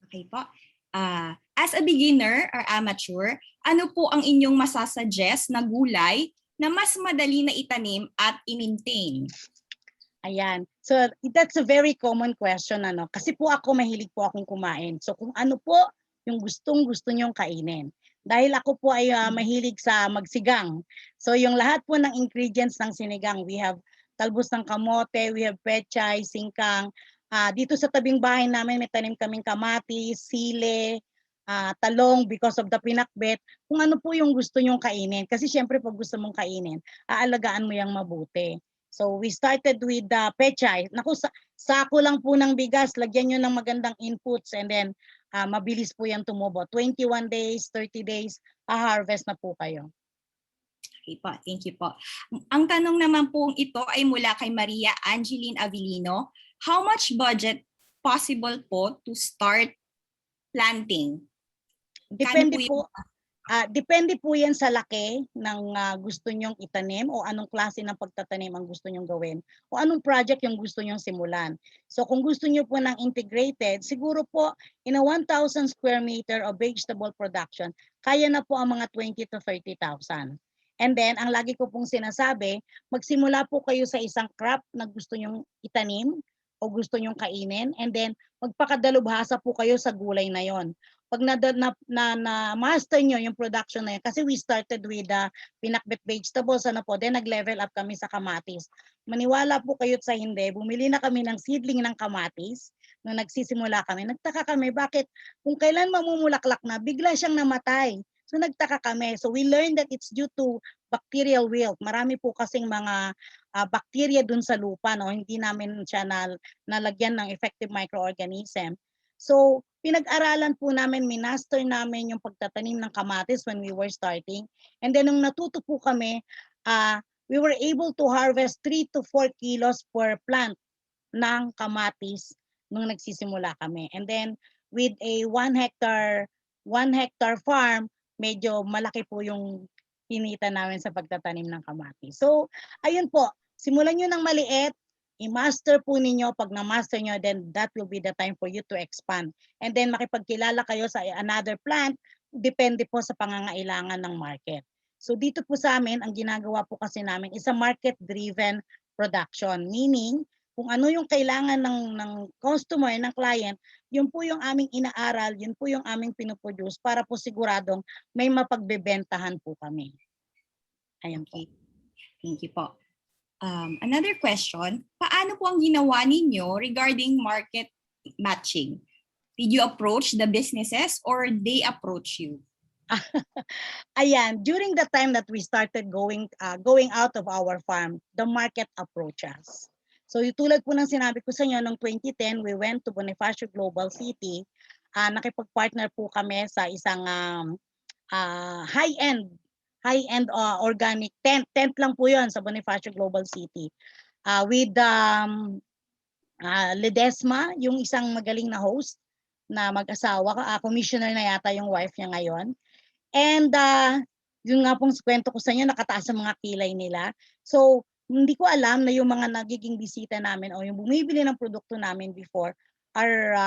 Okay po. As a beginner or amateur, ano po ang inyong masasuggest na gulay na mas madali na itanim at i-maintain? Ayan. So that's a very common question, ano? Kasi po ako mahilig po akong kumain. So kung ano po yung gustong-gusto nyong kainin. Dahil ako po ay mahilig sa magsigang. So yung lahat po ng ingredients ng sinigang, we have talbos ng kamote, we have pechay, singkang. Dito sa tabing bahay namin may tanim kaming kamatis, sile, talong because of the pinakbet. Kung ano po yung gusto nyong kainin. Kasi syempre pag gusto mong kainin, aalagaan mo yung mabuti. So we started with pechay. Naku, sako lang po ng bigas, lagyan nyo ng magandang inputs and then mabilis po yan tumubo. 21 days, 30 days, harvest na po kayo. Okay po, thank you po. Ang tanong naman po ito ay mula kay Maria Angeline Avellino. How much budget possible po to start planting? Depende po yan sa laki ng gusto nyong itanim o anong klase ng pagtatanim ang gusto nyong gawin o anong project yung gusto nyong simulan. So kung gusto nyo po ng integrated, siguro po in a 1,000 square meter of vegetable production, kaya na po ang mga 20 to 30,000. And then, ang lagi ko pong sinasabi, magsimula po kayo sa isang crop na gusto nyong itanim o gusto nyong kainin and then magpakadalubhasa po kayo sa gulay na yon. Pag na-master nyo yung production na yun, kasi we started with pinakbet vegetables, then nag-level up kami sa kamatis. Maniwala po kayo sa hindi, bumili na kami ng seedling ng kamatis, nung nagsisimula kami, nagtaka kami, bakit kung kailan mamumulaklak na, bigla siyang namatay. So nagtaka kami. So we learned that it's due to bacterial wilt. Marami po kasing mga bacteria dun sa lupa, no? Hindi namin siya nalagyan ng effective microorganism. So pinag-aralan po namin, minaster namin yung pagtatanim ng kamatis when we were starting. And then nung natuto po kami, we were able to harvest 3 to 4 kilos per plant ng kamatis nung nagsisimula kami. And then with a 1 hectare farm, medyo malaki po yung kinita namin sa pagtatanim ng kamatis. So ayun po, simulan nyo ng maliit, i-master po ninyo. Pag na-master nyo, then that will be the time for you to expand. And then makipagkilala kayo sa another plant, depende po sa pangangailangan ng market. So dito po sa amin, ang ginagawa po kasi namin is a market-driven production. Meaning, kung ano yung kailangan ng customer, ng client, yun po yung aming inaaral, yun po yung aming pinuproduce para po siguradong may mapagbebentahan po kami. Ayun po. Thank you po. Another question, paano po ang ginawa ninyo regarding market matching? Did you approach the businesses or they approach you? Ayan, during the time that we started going out of our farm, the market approached us. So tulad po ng sinabi ko sa inyo, noong 2010, we went to Bonifacio Global City nakipag-partner po kami sa isang high-end organic tent lang po 'yon sa Bonifacio Global City. With Ledesma, yung isang magaling na host na mag-asawa, commissioner na yata yung wife niya ngayon. And yun nga pong kwento ko sa inyo, nakataas ang mga kilay nila. So, hindi ko alam na yung mga nagiging bisita namin o yung bumibili ng produkto namin before are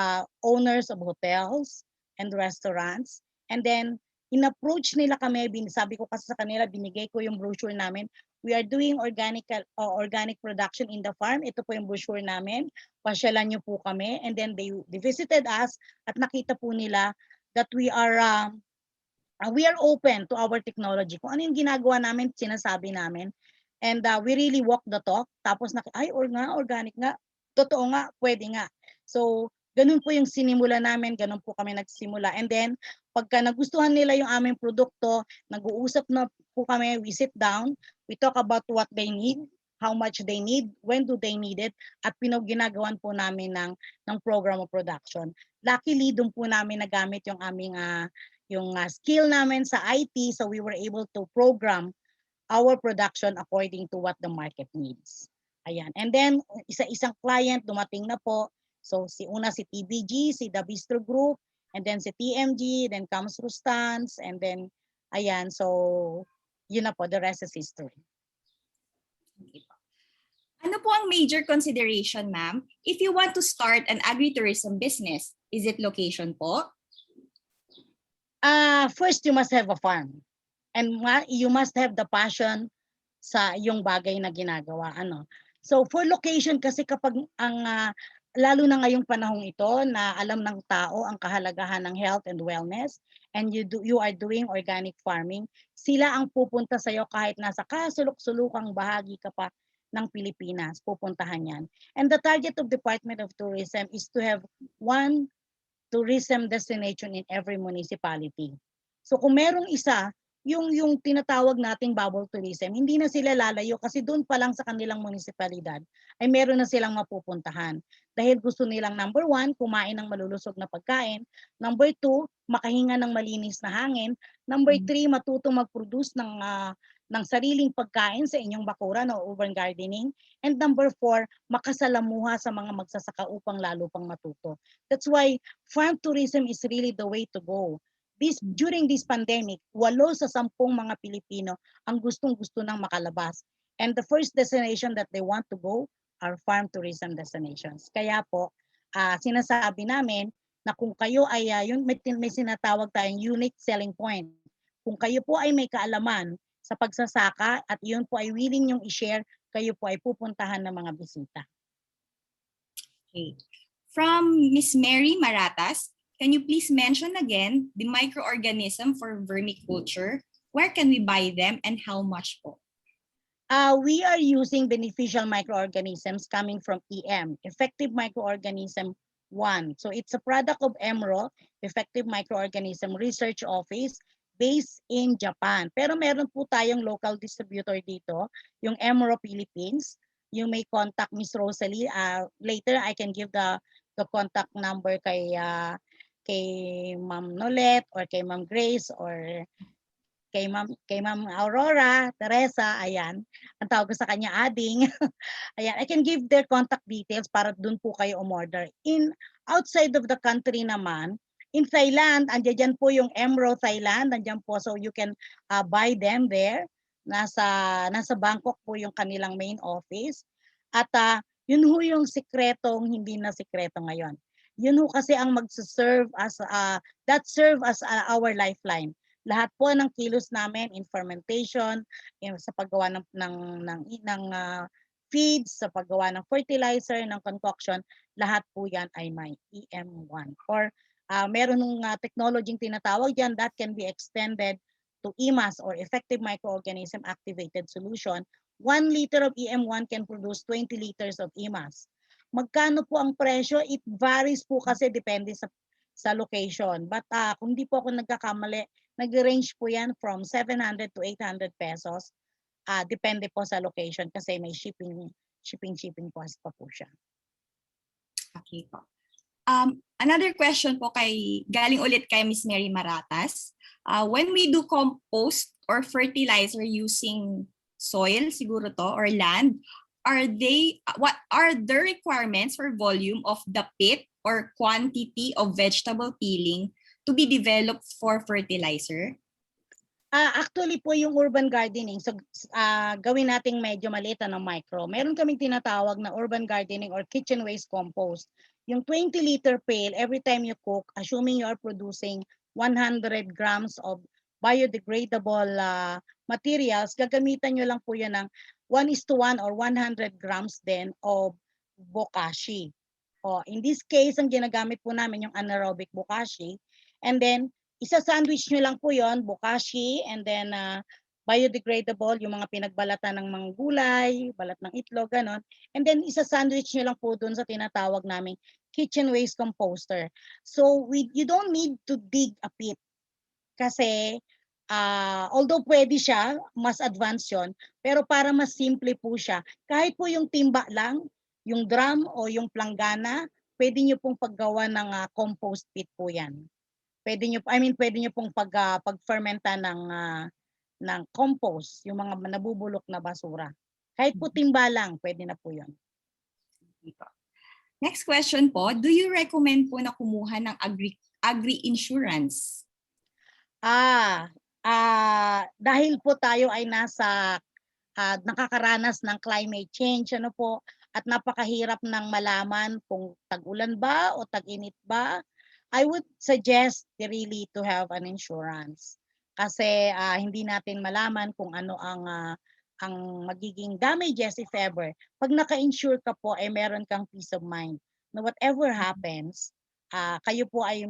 owners of hotels and restaurants. And then, in-approach nila kami, sabi ko kasi sa kanila, binigay ko yung brochure namin. We are doing organic production in the farm. Ito po yung brochure namin. Pasyalan niyo po kami. And then they visited us at nakita po nila that we are open to our technology. Kung ano yung ginagawa namin, sinasabi namin. And we really walk the talk. Tapos, organic nga. Totoo nga, pwede nga. So, ganun po yung sinimula namin. Ganun po kami nagsimula. And then, pagka nagustuhan nila yung aming produkto, nag-uusap na po kami, we sit down, we talk about what they need, how much they need, when do they need it, at ginagawan po namin ng program of production. Luckily, doon po namin nagamit yung aming skill namin sa IT, so we were able to program our production according to what the market needs. Ayan. And then, isa-isang client dumating na po. So, si TBG, si The Bistro Group, and then si TMG, then comes Rustans, and then, ayan. So, yun na po, the rest is history. Okay po. Ano po ang major consideration, ma'am, if you want to start an agritourism business? Is it location po? First, you must have a farm. And you must have the passion sa yung bagay na ginagawa. So for location kasi kapag lalo na ngayong panahong ito na alam ng tao ang kahalagahan ng health and wellness, and you are doing organic farming, sila ang pupunta sa iyo kahit nasa kasulok-sulukang bahagi ka pa ng Pilipinas, pupuntahan yan. And the target of Department of Tourism is to have one tourism destination in every municipality. So kung merong isa, yung tinatawag nating bubble tourism, hindi na sila lalayo kasi doon pa lang sa kanilang munisipalidad ay meron na silang mapupuntahan. Dahil gusto nilang number 1, kumain ng malulusog na pagkain. Number 2, makahinga ng malinis na hangin. Number 3, matutong mag-produce ng sariling pagkain sa inyong bakuran o urban gardening. And number 4, makasalamuha sa mga magsasaka upang lalo pang matuto. That's why farm tourism is really the way to go. During this pandemic, 8 sa 10 mga Pilipino ang gustong-gusto nang makalabas. And the first destination that they want to go are farm tourism destinations. Kaya po, sinasabi namin na kung kayo ay, may sinatawag tayong unique selling point. Kung kayo po ay may kaalaman sa pagsasaka at yun po ay willing yung i-share, kayo po ay pupuntahan ng mga bisita. Okay. From Miss Mary Maratas, can you please mention again the microorganism for vermiculture? Where can we buy them and how much po? We are using beneficial microorganisms coming from EM, Effective Microorganism 1. So it's a product of EMRO, Effective Microorganism Research Office, based in Japan. Pero meron po tayong local distributor dito, yung EMRO Philippines. You may contact Miss Rosalie. Later, I can give the contact number kay Ma'am Nolet or kay Ma'am Grace or kay Ma'am Aurora, Teresa, ayan. Ang tawag ko sa kanya, Ading. Ayan, I can give their contact details para dun po kayo umorder. Outside of the country naman, in Thailand, andyan po yung Emro Thailand, andyan po, so you can buy them there. Nasa Bangkok po yung kanilang main office. At yun ho yung sikretong hindi na sikreto ngayon. Yun ho kasi ang serve as our lifeline. Lahat po ng kilos namin in fermentation, sa paggawa ng feeds, sa paggawa ng fertilizer, ng concoction, lahat po yan ay may EM1. Or meron ng technology tinatawag dyan that can be extended to EMAS or Effective Microorganism Activated Solution. 1 liter of EM1 can produce 20 liters of EMAS. Magkano po ang presyo? It varies po kasi depende sa location. But kung di po ako nagkakamali, nag-range po yan from 700 to 800 pesos. Depende po sa location kasi may shipping cost pa po siya. Okay po. Another question po galing ulit kay Miss Mary Maratas. When we do compost or fertilizer using soil, siguro to, or land, what are the requirements for volume of the pit or quantity of vegetable peeling to be developed for fertilizer? Actually po yung urban gardening, so gawin nating medyo maliit ng micro. Meron kaming tinatawag na urban gardening or kitchen waste compost. Yung 20-liter pail, every time you cook, assuming you are producing 100 grams of biodegradable materials, gagamitan nyo lang po yan ng 1:1 or 100 grams din of bokashi. In this case, ang ginagamit po namin yung anaerobic bokashi. And then, isa-sandwich nyo lang po yon, bokashi, and then biodegradable, yung mga pinagbalatan ng mga gulay, balat ng itlog, ganon. And then, isa-sandwich nyo lang po dun sa tinatawag naming kitchen waste composter. So, you don't need to dig a pit. Kasi, although pwede siya, mas advanced yon, pero para mas simple po siya, kahit po yung timba lang, yung drum o yung planggana, pwede nyo pong paggawa ng compost pit po yan. Pwede nyo pong pag-fermenta ng compost, yung mga nabubulok na basura. Kahit po timba lang, pwede na po yun. Next question po, do you recommend po na kumuha ng agri-insurance? Dahil po tayo ay nakakaranas ng climate change, at napakahirap ng malaman kung tag-ulan ba o tag-init ba, I would suggest really to have an insurance. Kasi hindi natin malaman kung ano ang magiging damages if ever. Pag naka-insure ka po, ay meron kang peace of mind na whatever happens, kayo po ay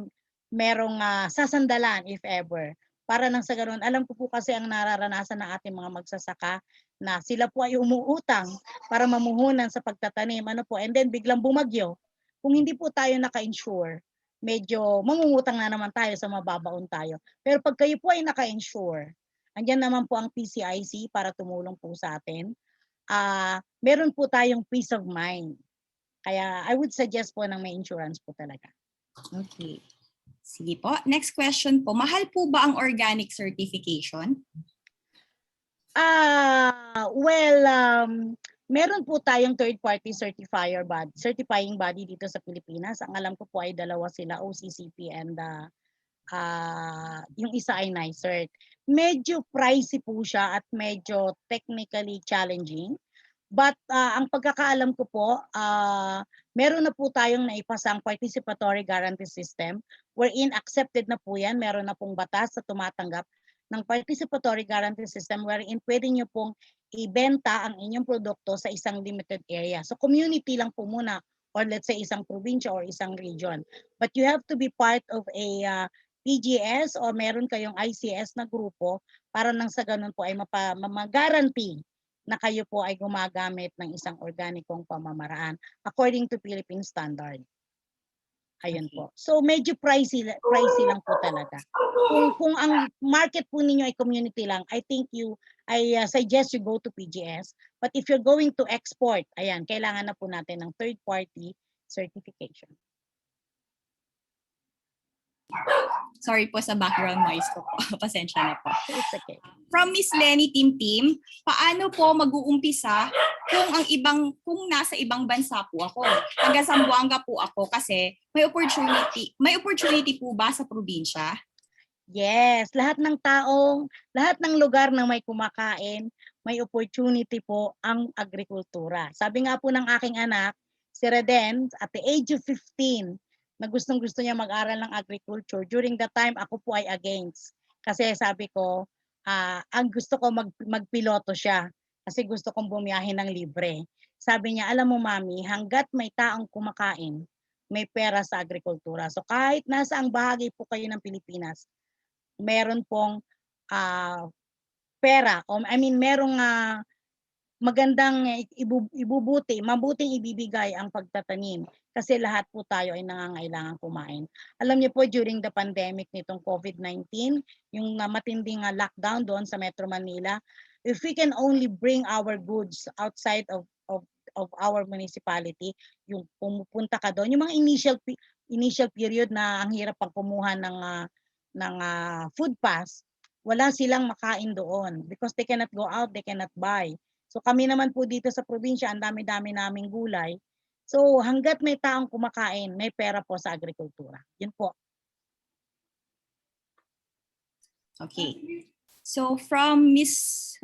merong sasandalan if ever. Para nang sa ganun, alam ko po kasi ang nararanasan ng ating mga magsasaka na sila po ay umuutang para mamuhunan sa pagtatanim, and then biglang bumagyo. Kung hindi po tayo naka-insure, medyo mangungutang na naman tayo sa mababaon tayo. Pero pag kayo po ay naka-insure, andyan naman po ang PCIC para tumulong po sa atin. Meron po tayong peace of mind. Kaya I would suggest po ng may insurance po talaga. Okay. Sige po. Next question po. Mahal po ba ang organic certification? Meron po tayong third-party certifying body dito sa Pilipinas. Ang alam ko po ay dalawa sila, OCCP and yung isa ay NICERT. Medyo pricey po siya at medyo technically challenging. But ang pagkakaalam ko po, meron na po tayong naipasang participatory guarantee system wherein accepted na po yan. Meron na pong batas sa tumatanggap ng participatory guarantee system wherein pwede nyo pong ibenta ang inyong produkto sa isang limited area. So community lang po muna, or let's say isang probinsya or isang region. But you have to be part of a PGS or meron kayong ICS na grupo para nang sa ganun po ay ma-guarantee na kayo po ay gumagamit ng isang organikong pamamaraan according to Philippine standard. Ayun po. So medyo pricey lang po talaga. Kung ang market po ninyo ay community lang, I suggest you go to PGS. But if you're going to export, ayan, kailangan na po natin ng third party certification. Sorry po sa background noise ko po. Pasensya na po. It's okay. From Miss Lenny Tim, paano po mag-uumpisa kung nasa ibang bansa po ako? Taga Zamboanga po ako kasi may opportunity po ba sa probinsya? Yes, lahat ng lugar na may kumakain, may opportunity po ang agrikultura. Sabi nga po ng aking anak, si Reden, at the age of 15, na gustong-gusto niya mag-aral ng agriculture. During that time, ako po ay against. Kasi sabi ko, ang gusto ko magpiloto siya. Kasi gusto kong bumiyahe ng libre. Sabi niya, alam mo mami, hanggat may taong kumakain, may pera sa agrikultura. So kahit nasa ang bahagi po kayo ng Pilipinas, meron pong pera. Merong magandang mabuting ibibigay ang pagtatanim kasi lahat po tayo ay nangangailangan kumain. Alam niyo po, during the pandemic nitong COVID-19, yung matinding lockdown doon sa Metro Manila, if we can only bring our goods outside of our municipality, yung pumupunta ka doon, yung mga initial initial period na ang hirap pang kumuha ng food pass, wala silang makain doon because they cannot go out, they cannot buy. So kami naman po dito sa probinsya, ang dami-dami naming gulay. So hangga't may taong kumakain, may pera po sa agrikultura. Yun po. Okay. So from Miss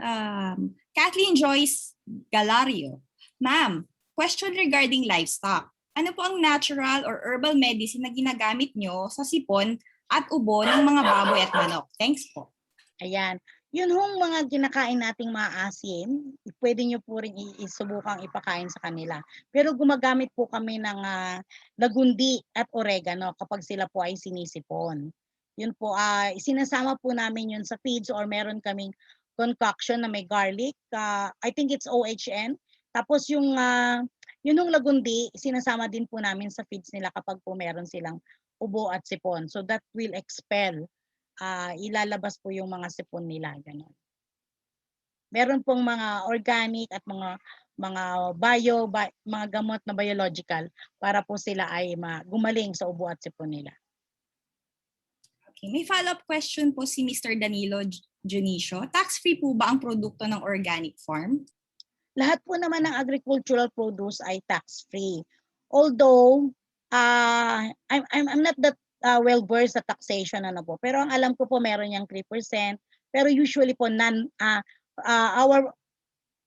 Kathleen Joyce Galario. Ma'am, question regarding livestock. Ano po ang natural or herbal medicine na ginagamit nyo sa sipon at ubo ng mga baboy at manok? Thanks po. Ayan. Yun hong mga kinakain nating mga asin, pwede nyo po rin isubukang ipakain sa kanila. Pero gumagamit po kami ng lagundi at oregano kapag sila po ay sinisipon. Yun po, sinasama po namin yun sa feeds or meron kaming concoction na may garlic. I think it's OHN. Tapos yung hong lagundi, sinasama din po namin sa feeds nila kapag po meron silang ubo at sipon. So that will expel ilalabas po yung mga sipon nila, ganun. Meron pong mga organic at mga mga gamot na biological para po sila ay gumaling sa ubo at sipon nila. Okay, may follow-up question po si Mr. Danilo Junicio. Tax-free po ba ang produkto ng organic farm? Lahat po naman ng agricultural produce ay tax-free. Although, I'm not that well versed sa taxation po. Pero ang alam ko po meron yang 3%. Pero usually po our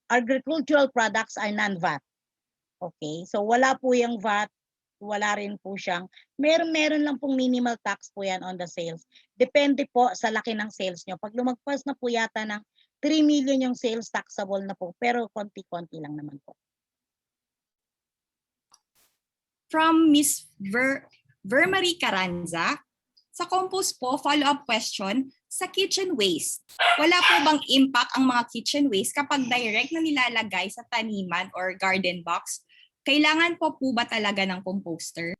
agricultural products are non-VAT. Okay? So wala po yung VAT, wala rin po siyang meron lang pong minimal tax po yan on the sales. Depende po sa laki ng sales nyo. Pag lumagpas na po yata ng 3 million yung sales taxable na po, pero konti-konti lang naman po. From Miss Vermarie Caranza, sa compost po, follow-up question, sa kitchen waste, wala po bang impact ang mga kitchen waste kapag direct na nilalagay sa taniman or garden box? Kailangan po ba talaga ng composter?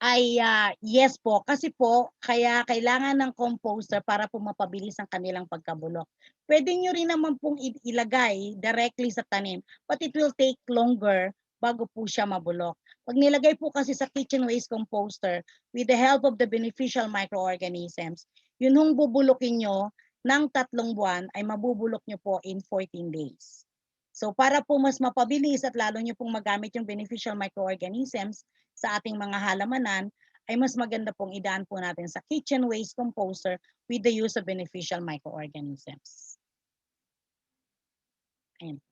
Ay yes po, kasi po kaya kailangan ng composter para po mapabilis ang kanilang pagkabulok. Pwede nyo rin naman pong ilagay directly sa tanim, but it will take longer bago po siya mabulok. Pag nilagay po kasi sa kitchen waste composter with the help of the beneficial microorganisms, yun hong bubulukin nyo ng 3 buwan ay mabubulok nyo po in 14 days. So para po mas mapabilis at lalo nyo pong magamit yung beneficial microorganisms sa ating mga halamanan, ay mas maganda pong idaan po natin sa kitchen waste composter with the use of beneficial microorganisms. Ayan.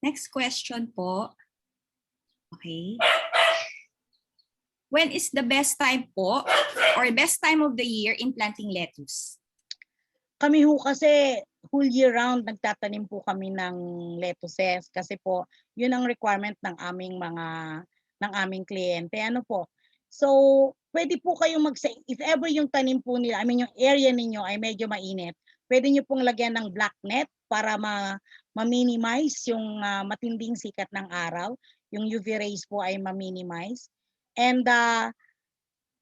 Next question po. Okay. When is the best time po or best time of the year in planting lettuce? Kami ho kasi whole year round nagtatanim po kami ng lettuces kasi po yun ang requirement ng aming kliyente. Ano po? So, pwede po kayong if ever yung tanim po nila, yung area ninyo ay medyo mainit, pwede nyo pong lagyan ng black net para ma-minimize yung matinding sikat ng araw. Yung UV rays po ay ma-minimize. And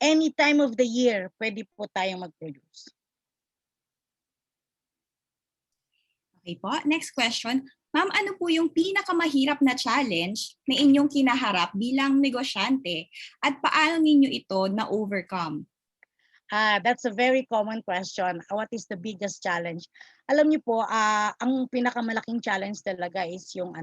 any time of the year, pwede po tayong mag-produce. Okay po. Next question. Ma'am, ano po yung pinakamahirap na challenge na inyong kinaharap bilang negosyante at paano ninyo ito na-overcome? That's a very common question. What is the biggest challenge? Alam niyo po, ang pinakamalaking challenge talaga is yung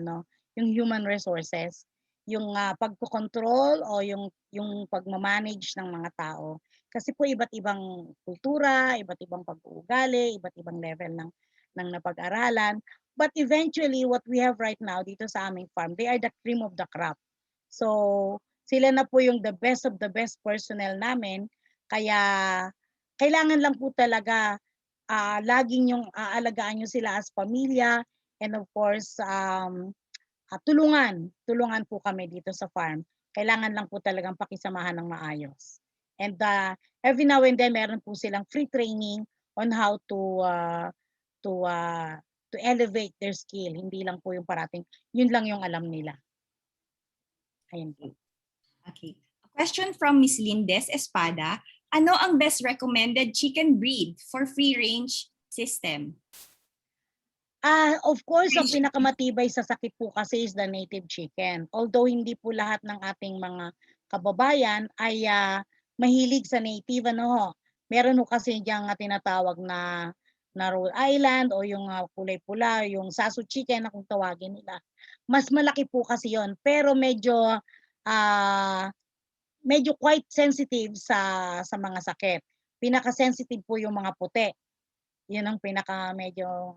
human resources, yung pagko-control o yung pagmamanage ng mga tao. Kasi po iba't ibang kultura, iba't ibang pag-uugali, iba't ibang level ng napag-aralan. But eventually, what we have right now dito sa aming farm, they are the cream of the crop. So, sila na po yung the best of the best personnel namin. Kaya, kailangan lang po talaga laging yung aalagaan nyo sila as pamilya. And of course, tulungan po kami dito sa farm. Kailangan lang po talagang pakisamahan ng maayos. And every now and then, meron po silang free training on how to elevate their skill. Hindi lang po yung parating, yun lang yung alam nila. Ayun po. Okay. A question from Miss Lindes Espada. Ano ang best recommended chicken breed for free-range system? Of course, ang pinakamatibay sa sakit po kasi is the native chicken. Although hindi po lahat ng ating mga kababayan ay mahilig sa native ano ho. Meron ho kasi diyang tinatawag na Rhode Island o yung kulay pula, yung sasu chicken na kung tawagin nila. Mas malaki po kasi yon, pero medyo quite sensitive sa mga sakit. Pinaka-sensitive po yung mga puti. Yun ang pinaka medyo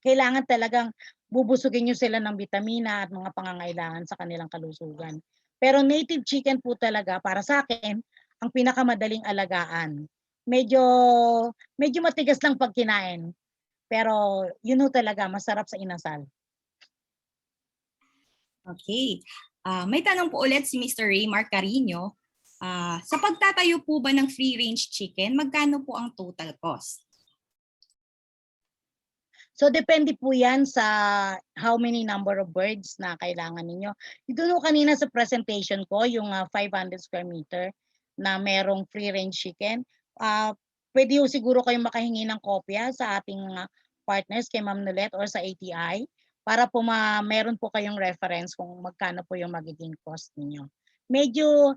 kailangan talagang bubusugin niyo sila ng bitamina at mga pangangailangan sa kanilang kalusugan. Pero native chicken po talaga para sa akin ang pinakamadaling alagaan. Medyo medyo matigas lang pag kinain. Pero yun ho talaga masarap sa inasal. Okay. May tanong po ulit si Mr. Ray Marcarino. Sa pagtatayo po ba ng free-range chicken, magkano po ang total cost? So depende po 'yan sa how many number of birds na kailangan ninyo. Doon ho kanina sa presentation ko yung 500 square meter na merong free range chicken. Pwede ho siguro kayong makahingi ng kopya sa ating partners kay Ma'am Nolet or sa ATI para po meron po kayong reference kung magkano po yung magiging cost ninyo. Medyo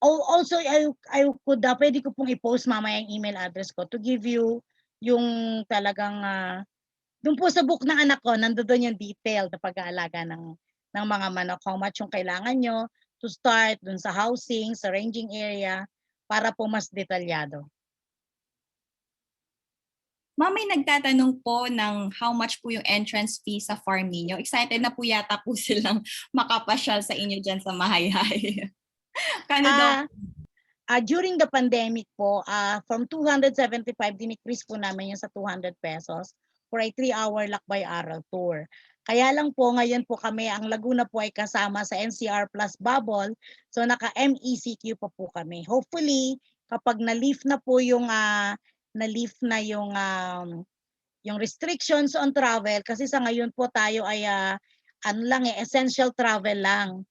also I could pwede ko pong i-post mamaya yung email address ko to give you yung talagang doon po sa book ng anak ko, nandoon yung detail na pag-aalaga ng mga manok, how much yung kailangan nyo to start doon sa housing, sa ranging area, para po mas detalyado. Ma'am, may nagtatanong po ng how much po yung entrance fee sa farm ninyo. Excited na po yata po silang makapasyal sa inyo dyan sa Mahayhay. Kano daw? During the pandemic po, from 275, dinicrease po namin yun sa 200 pesos for a 3-hour lakbay aral tour. Kaya lang po, ngayon po kami, ang Laguna po ay kasama sa NCR Plus Bubble, so naka-MECQ pa po kami. Hopefully, kapag na-lift na po yung, yung restrictions on travel, kasi sa ngayon po tayo ay essential travel lang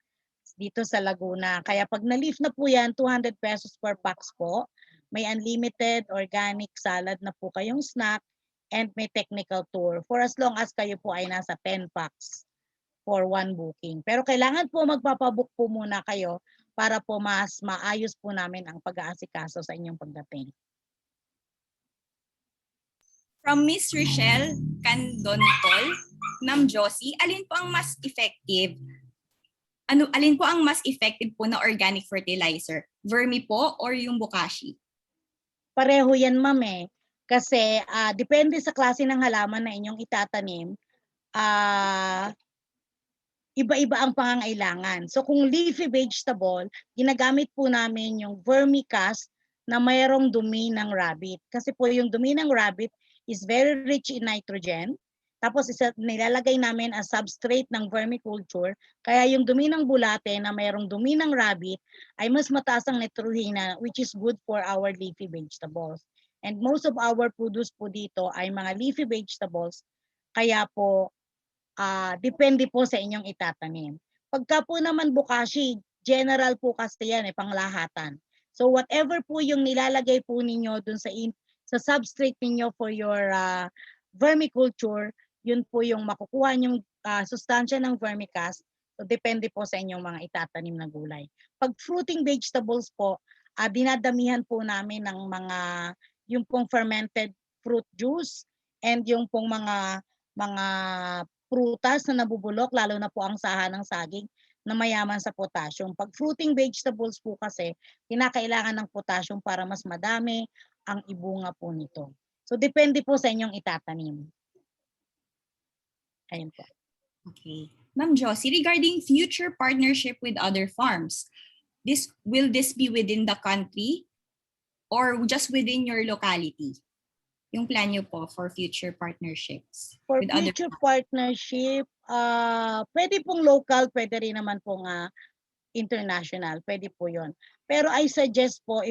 dito sa Laguna. Kaya pag na-lift na po yan, 200 pesos per box po. May unlimited organic salad na po kayong snack and may technical tour for as long as kayo po ay nasa 10 packs for one booking. Pero kailangan po magpapabook po muna kayo para po mas maayos po namin ang pag-aasikaso sa inyong pagdating. From Miss Rochelle Candontol, Ma'am Josie, alin po ang mas effective po na organic fertilizer? Vermi po or yung bokashi? Pareho yan, ma'am eh. Kasi depende sa klase ng halaman na inyong itatanim, iba-iba ang pangangailangan. So kung leafy vegetable, ginagamit po namin yung vermicast na mayroong dumi ng rabbit. Kasi po yung dumi ng rabbit is very rich in nitrogen. Tapos nilalagay namin as substrate ng vermiculture. Kaya yung dumi ng bulate na mayroong dumi ng rabbit ay mas mataas ang nitrogena, which is good for our leafy vegetables. And most of our produce po dito ay mga leafy vegetables. Kaya po, depende po sa inyong itatanim. Pagka po naman bokashi, general po kasi yan, panglahatan. So whatever po yung nilalagay po ninyo dun sa substrate ninyo for your vermiculture, yun po yung makukuha yung sustansya ng vermicast. So depende po sa inyong mga itatanim na gulay. Pag fruiting vegetables po, dinadamihan po namin ng yung pong fermented fruit juice and yung pong mga prutas na nabubulok, lalo na po ang saha ng saging na mayaman sa potassium. Pag fruiting vegetables po kasi, kinakailangan ng potassium para mas madami ang ibunga po nito. So depende po sa inyong itatanim. Ayun po. Okay. Ma'am Josie, regarding future partnership with other farms, will this be within the country or just within your locality? Yung plan nyo po for future partnerships? For future partnership, pwede pong local, pwede rin naman pong international, pwede po yon. Pero I suggest po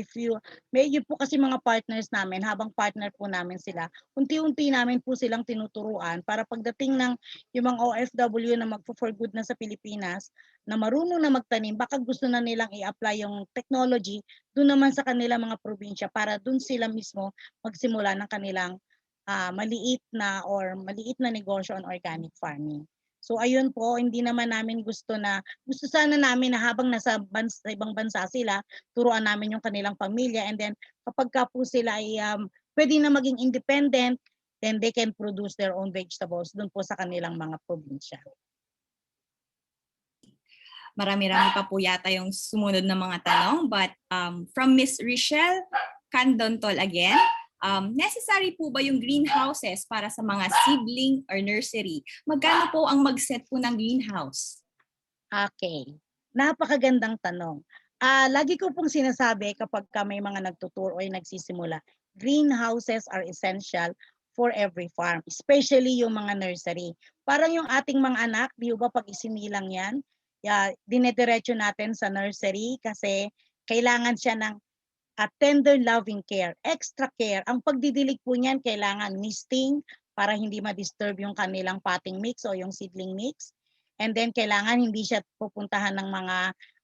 medyo po kasi mga partners namin, habang partner po namin sila, unti-unti namin po silang tinuturuan para pagdating ng yung mga OFW na magpo-for good na sa Pilipinas, na marunong na magtanim, baka gusto na nilang i-apply yung technology doon naman sa kanilang mga probinsya para doon sila mismo magsimula ng kanilang maliit na negosyo on organic farming. So ayun po, hindi naman namin gusto sana namin na habang nasa ibang bansa sila, turuan namin yung kanilang pamilya, and then kapag ka po sila ay pwede na maging independent, then they can produce their own vegetables dun po sa kanilang mga probinsya. Marami-rami pa po yata yung sumunod na mga tanong. But from Miss Richelle Candontol again, necessary po ba yung greenhouses para sa mga seedling or nursery? Magkano po ang mag-set po ng greenhouse? Okay. Napakagandang tanong. Lagi ko pong sinasabi kapag may mga nagtuturo o nagsisimula, greenhouses are essential for every farm, especially yung mga nursery. Parang yung ating mga anak, di ba pag isinilang yan, dinediretso natin sa nursery kasi kailangan siya ng tender loving care, extra care. Ang pagdidilig po niyan kailangan misting para hindi ma-disturb yung kanilang potting mix o yung seedling mix. And then kailangan hindi siya pupuntahan ng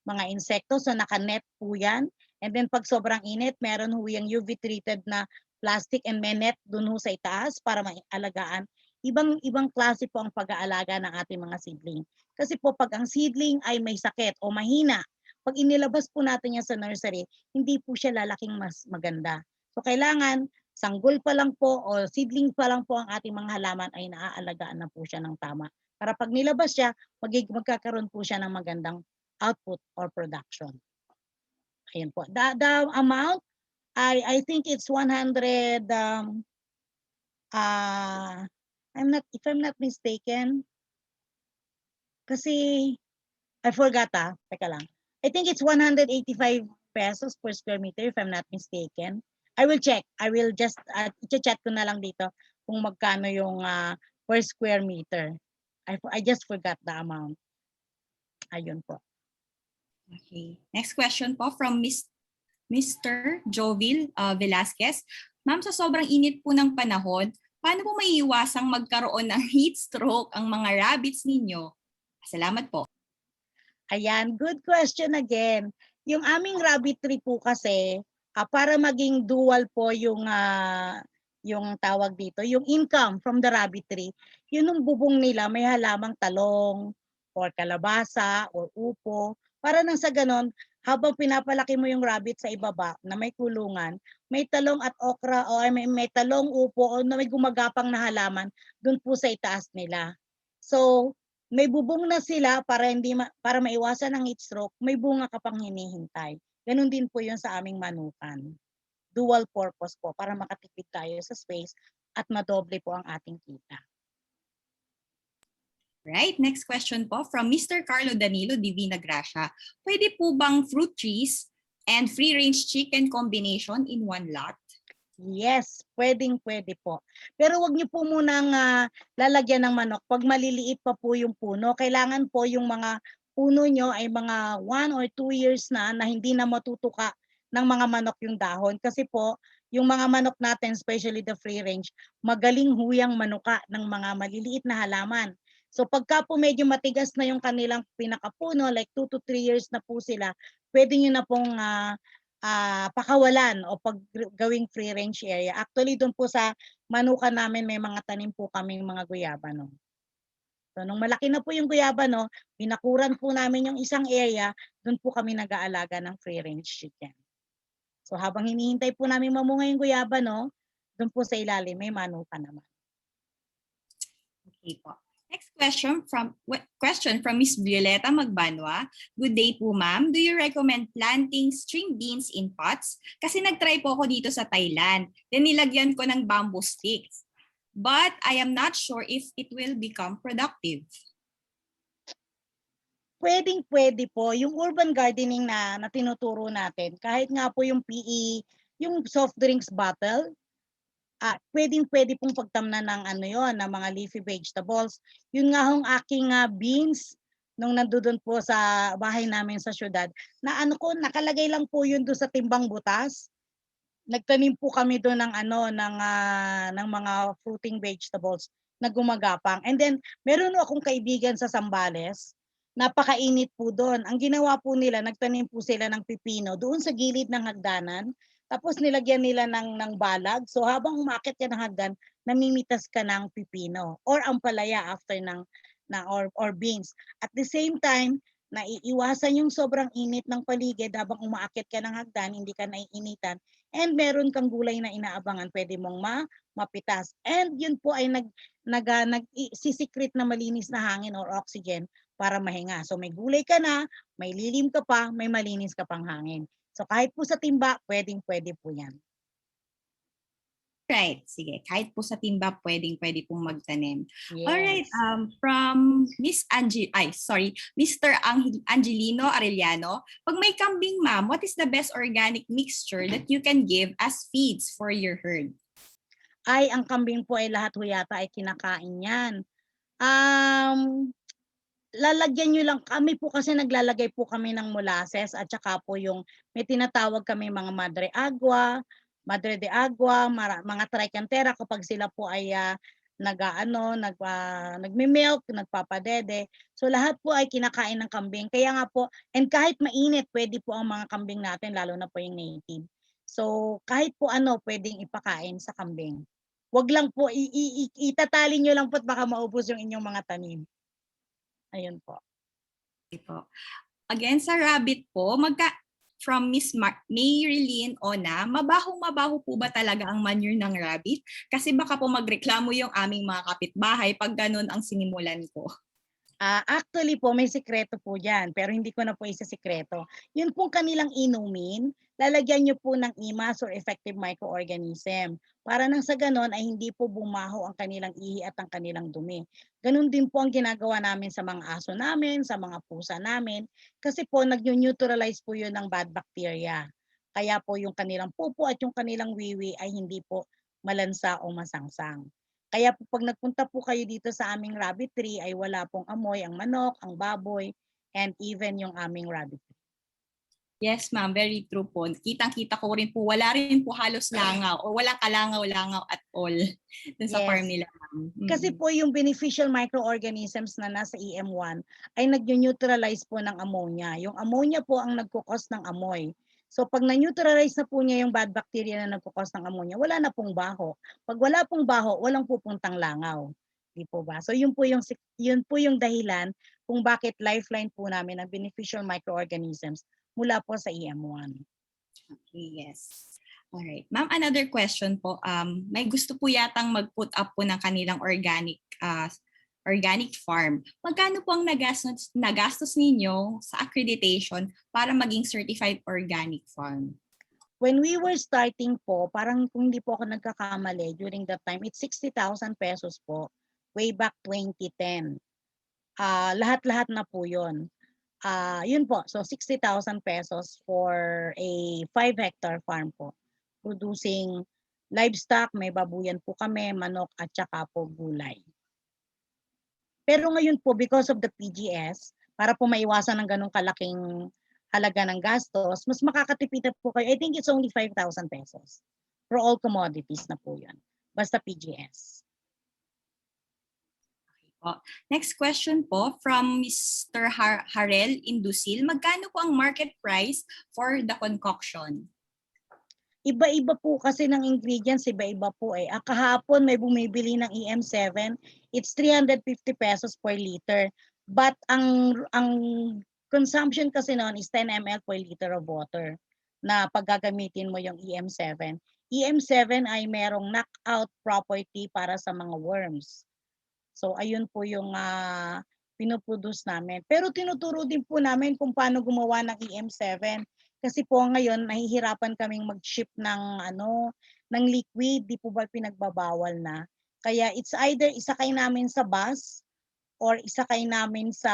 mga insekto, so naka-net po yan. And then pag sobrang init, meron ho yung UV treated na plastic and may net dun ho sa itaas para maalagaan. Ibang klase po ang pag-aalaga ng ating mga seedling. Kasi po pag ang seedling ay may sakit o mahina, pag inilabas po natin yan sa nursery, hindi po siya lalaking mas maganda. So kailangan sanggol pa lang po o seedling pa lang po ang ating mga halaman ay naaalagaan na po siya ng tama. Para pag nilabas siya, magkakaroon po siya ng magandang output or production. Ayan po. The amount, I think it's 100, if I'm not mistaken, kasi, I forgot teka lang. I think it's 185 pesos per square meter if I'm not mistaken. I will check. I will just, i-check ko na lang dito kung magkano yung per square meter. I just forgot the amount. Ayun po. Okay. Next question po from Mr. Jovil Velasquez. Ma'am, sa sobrang init po ng panahon, paano po maiiwasang magkaroon ng heat stroke ang mga rabbits ninyo? Salamat po. Ayan, good question again. Yung aming rabbitry po kasi, para maging dual po yung tawag dito, yung income from the rabbitry, yun yung bubong nila may halamang talong or kalabasa or upo. Para nang sa ganon, habang pinapalaki mo yung rabbit sa ibaba na may kulungan, may talong at okra o may talong, upo o na may gumagapang na halaman dun po sa itaas nila. So, may bubong na sila para para maiwasan ang heat stroke, may bunga ka pang hinihintay. Ganun din po 'yun sa aming manukan. Dual purpose po para makatipid tayo sa space at madoble po ang ating kita. Right, next question po from Mr. Carlo Danilo Divina Gracia. Pwede po bang fruit trees and free-range chicken combination in one lot? Yes, pwede po. Pero wag niyo po munang lalagyan ng manok pag maliliit pa po yung puno. Kailangan po yung mga puno nyo ay mga 1 or 2 years na hindi na matutuka ng mga manok yung dahon. Kasi po, yung mga manok natin, especially the free range, magaling huyang manuka ng mga maliliit na halaman. So pagka po medyo matigas na yung kanilang pinakapuno, like 2 to 3 years na po sila, pwede nyo na pong pakawalan o gawing free range area. Actually, doon po sa manukan namin may mga tanim po kaming mga guyabano. So, nung malaki na po yung guyabano, binakuran po namin yung isang area, doon po kami nag-aalaga ng free range chicken. So, habang hinihintay po namin mamunga yung guyabano, doon po sa ilalim may manukan naman. Okay po. Next question from Miss Violeta Magbanwa. Good day po, ma'am. Do you recommend planting string beans in pots? Kasi nag-try po ako dito sa Thailand. Then nilagyan ko ng bamboo sticks. But I am not sure if it will become productive. Pwede po. Yung urban gardening na tinuturo natin, kahit nga po yung PE, yung soft drinks bottle, pwede pong pagtamnan ng ng mga leafy vegetables. Yun nga hong aking beans nung nandoon po sa bahay namin sa syudad, na nakalagay lang po yun doon sa timbang butas. Nagtanim po kami doon ng ng mga fruiting vegetables na gumagapang. And then meron akong kaibigan sa Zambales, napakainit po doon. Ang ginawa po nila, nagtanim po sila ng pipino doon sa gilid ng hagdanan. Tapos nilagyan nila ng balag. So habang umakyat ka ng hagdan, namimitas ka ng pipino or ampalaya after ng na or beans. At the same time, naiiwasan yung sobrang init ng paligid habang umaakyat ka ng hagdan, hindi ka naiinitan, and meron kang gulay na inaabangan, pwede mong mapitas. And yun po ay nagsisikret na malinis na hangin or oxygen para mahinga. So may gulay ka na, may lilim ka pa, may malinis ka pang hangin. So kahit po sa timba, pwedeng-pwede po yan. Right, sige. Kahit po sa timba, pwedeng-pwede pong magtanim. Yes. Alright, from Mr. Angelino Arellano, pag may kambing, ma'am, what is the best organic mixture that you can give as feeds for your herd? Ay, ang kambing po ay lahat ho yata ay kinakain yan. Lalagyan nyo lang, kami po kasi naglalagay po kami ng molasses at saka po yung may tinatawag kami mga Madre de Agua, mga tricantera kapag sila po ay nagmi-milk, nagpapadede. So lahat po ay kinakain ng kambing. Kaya nga po, and kahit mainit, pwede po ang mga kambing natin, lalo na po yung native. So kahit po pwedeng ipakain sa kambing. Wag lang po, itatali nyo lang po at baka maubos yung inyong mga tanim. Ayun po. Ito. Again, sa rabbit po, from Miss Mayrelyn Ona, mabaho po ba talaga ang manure ng rabbit? Kasi baka po magreklamo yung aming mga kapitbahay pag ganun ang sinimulan ko. Actually po, may sikreto po dyan, pero hindi ko na po isa-sikreto. Yun pong kanilang inumin, lalagyan nyo po ng IMAS or effective microorganism. Para nang sa ganon ay hindi po bumaho ang kanilang ihi at ang kanilang dumi. Ganon din po ang ginagawa namin sa mga aso namin, sa mga pusa namin, kasi po nag-neutralize po yun ng bad bacteria. Kaya po yung kanilang pupo at yung kanilang wiwi ay hindi po malansa o masangsang. Kaya po pag nagpunta po kayo dito sa aming rabbitry ay wala pong amoy ang manok, ang baboy, and even yung aming rabbitry. Yes, ma'am. Very true po. Kitang-kita ko rin po, wala rin po halos langaw o walang kalangaw-langaw at all dun sa farm nila, ma'am. Kasi po yung beneficial microorganisms na nasa EM1 ay nag-neutralize po ng ammonia. Yung ammonia po ang nagkukos ng amoy. So pag na-neutralize na po niya yung bad bacteria na nagkukos ng ammonia, wala na pong baho. Pag wala pong baho, walang pupuntang langaw. Di po ba? So yun po yung dahilan kung bakit lifeline po namin ang beneficial microorganisms mula po sa EM1. Okay, yes. Alright. Ma'am, another question po. May gusto po yatang mag-put up po ng kanilang organic farm. Magkano po ang nagastos ninyo sa accreditation para maging certified organic farm? When we were starting po, parang kung hindi po ako nagkakamali, during that time, it's 60,000 pesos po, way back 2010. Lahat-lahat na po yun. Yun po, so 60,000 pesos for a 5-hectare farm po. Producing livestock, may babuyan po kami, manok at saka po gulay. Pero ngayon po, because of the PGS, para po maiwasan ng ganong kalaking halaga ng gastos, mas makakatipid po kayo. I think it's only 5,000 pesos for all commodities na po yun. Basta PGS. Next question po from Mr. Harel Indusil. Magkano po ang market price for the concoction? Iba-iba po kasi ng ingredients, iba-iba po eh. Kahapon may bumibili ng EM7, it's 350 pesos per liter. But ang consumption kasi noon is 10 ml per liter of water na paggagamitin mo yung EM7. EM7 ay merong knockout property para sa mga worms. So ayun po yung pinoproduce namin. Pero tinuturo din po namin kung paano gumawa ng EM7 kasi po ngayon nahihirapan kaming mag-ship ng ng liquid, di po ba pinagbabawal na. Kaya it's either isakay namin sa bus or isakay namin sa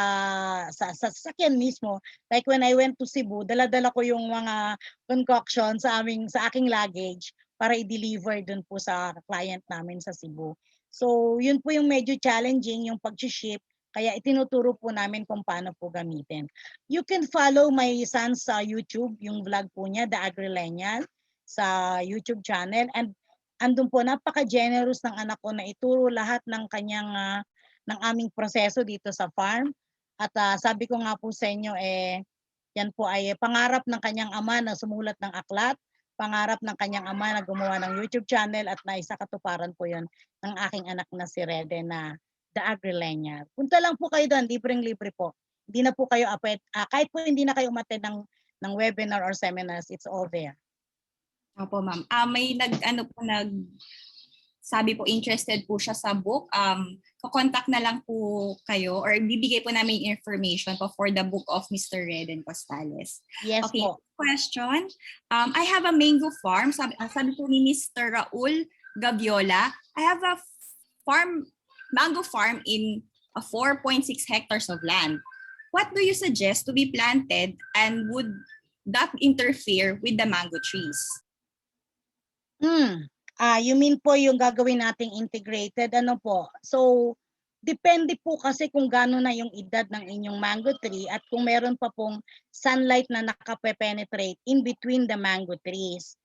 sasakyan mismo. Like when I went to Cebu, dala-dala ko yung mga concoction sa aking luggage para i-deliver dun po sa client namin sa Cebu. So, yun po yung medyo challenging, yung pag-ship. Kaya itinuturo po namin kung paano po gamitin. You can follow my son sa YouTube, yung vlog po niya, The Agrilenial, sa YouTube channel. And andun po, napaka-generous ng anak ko na ituro lahat ng kanyang, ng aming proseso dito sa farm. At sabi ko nga po sa inyo, yan po ay pangarap ng kanyang ama na sumulat ng aklat. Pangarap ng kanyang ama na gumawa ng YouTube channel at naisakatuparan po yon ng aking anak na si Rede na the Agrilenia. Punta lang po kayo doon, libreng-libre po. Hindi na po kayo kahit po hindi na kayo umattend ng webinar or seminars, it's all there. Opo, ma'am. May sabi po interested po siya sa book. Contact na lang po kayo or bibigay po namin information po for the book of Mr. Reden Costales. Yes Okay, po. question. I have a mango farm. Sabi po ni Mr. Raul Gaviola, I have a mango farm in a 4.6 hectares of land. What do you suggest to be planted and would that interfere with the mango trees? You mean po yung gagawin nating integrated, ano po? So, depende po kasi kung gaano na yung edad ng inyong mango tree at kung meron pa pong sunlight na nakape-penetrate in between the mango trees.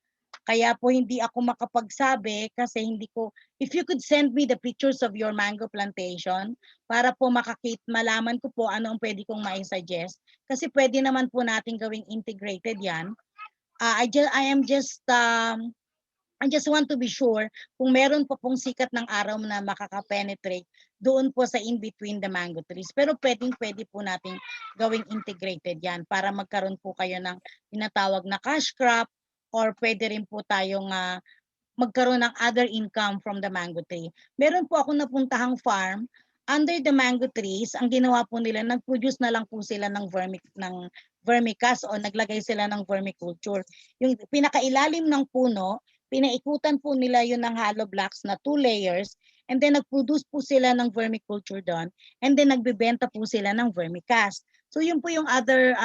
Kaya po hindi ako makapagsabi kasi if you could send me the pictures of your mango plantation para po malaman ko po ano ang pwede kong mai-suggest. Kasi pwede naman po natin gawing integrated yan. I just want to be sure kung meron pa pong sikat ng araw na makaka-penetrate doon po sa in-between the mango trees. Pero pwede po nating gawing integrated yan para magkaroon po kayo ng tinatawag na cash crop or pwede rin po tayong magkaroon ng other income from the mango tree. Meron po ako napuntahang farm, under the mango trees, ang ginawa po nila, nag-produce na lang po sila ng vermicast o naglagay sila ng vermiculture. Yung pinakailalim ng puno, pinaikutan po nila yun ng hollow blocks na 2 layers and then nag-produce po sila ng vermiculture doon and then nagbebenta po sila ng vermicast. So yun po yung other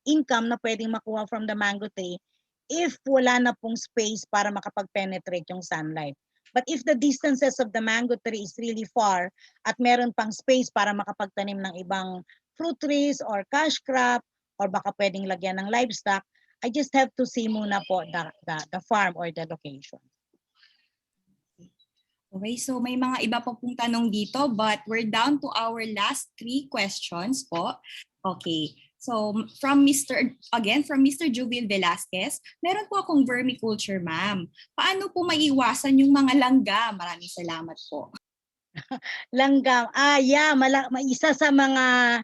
income na pwedeng makuha from the mango tree if wala na pong space para makapag-penetrate yung sunlight. But if the distances of the mango tree is really far at meron pang space para makapagtanim ng ibang fruit trees or cash crop or baka pwedeng lagyan ng livestock, I just have to see muna po the farm or the location. Okay, so may mga iba pa pong tanong dito but we're down to our last 3 questions po. Okay, so from Mr. Jubil Velasquez, meron po akong vermiculture, ma'am. Paano po maiiwasan yung mga langga? Maraming salamat po. Langgam. Isa sa mga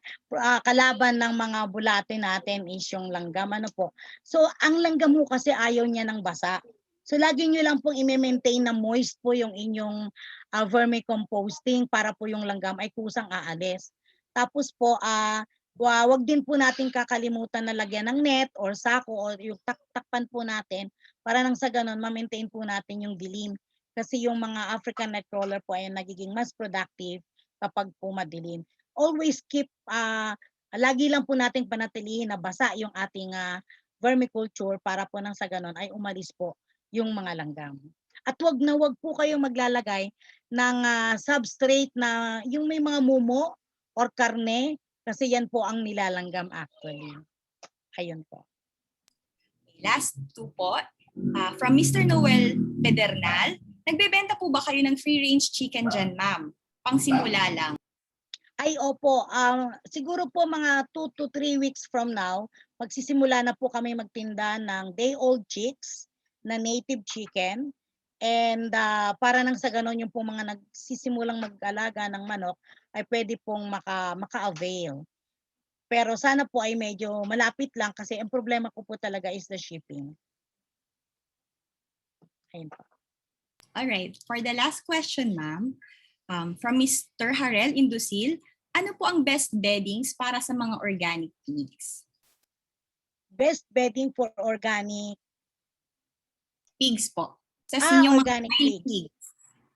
kalaban ng mga bulate natin is yung langgam. Ano po? So, ang langgam mo kasi ayaw niya ng basa. So, lagi nyo lang pong i-maintain na moist po yung inyong vermicomposting para po yung langgam ay kusang aalis. Tapos po, wag din po natin kakalimutan na lagyan ng net or sako o yung takpan po natin para nang sa ganun, ma-maintain po natin yung dilim. Kasi yung mga African nightcrawler po ay nagiging mas productive kapag po madilim. Always lagi lang po nating panatilihin na basa yung ating vermiculture para po nang sa ganun ay umalis po yung mga langgam. At wag po kayong maglalagay ng substrate na yung may mga mumo or karne kasi yan po ang nilalanggam actually. Ayun po. Last 2 po. From Mr. Noel Pedernal, nagbebenta po ba kayo ng free-range chicken dyan, ma'am? Pangsimula lang. Ay, opo. Siguro po mga 2 to 3 weeks from now, magsisimula na po kami magtinda ng day-old chicks na native chicken. And para nang sa ganon yung po mga nagsisimulang mag-alaga ng manok ay pwede pong maka-avail. Pero sana po ay medyo malapit lang kasi ang problema ko po talaga is the shipping. Ayun po. Alright, for the last question, ma'am, from Mr. Harel Indusil, ano po ang best beddings para sa mga organic pigs? Best bedding for organic Pigs po. Sa inyong organic mga pigs.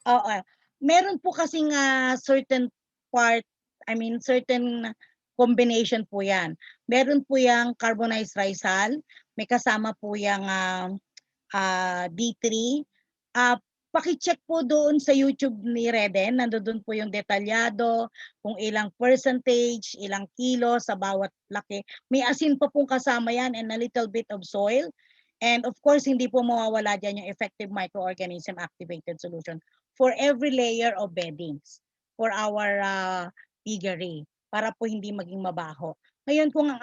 Oo. Meron po kasing certain combination po yan. Meron po yung carbonized rice hull, may kasama po yung D3. Paki-check po doon sa YouTube ni Reden, nandoon po yung detalyado, kung ilang percentage, ilang kilo sa bawat laki. May asin pa pong kasama yan and a little bit of soil. And of course, hindi po mawawala dyan yung effective microorganism activated solution for every layer of beddings for our piggery para po hindi maging mabaho. Ngayon, kung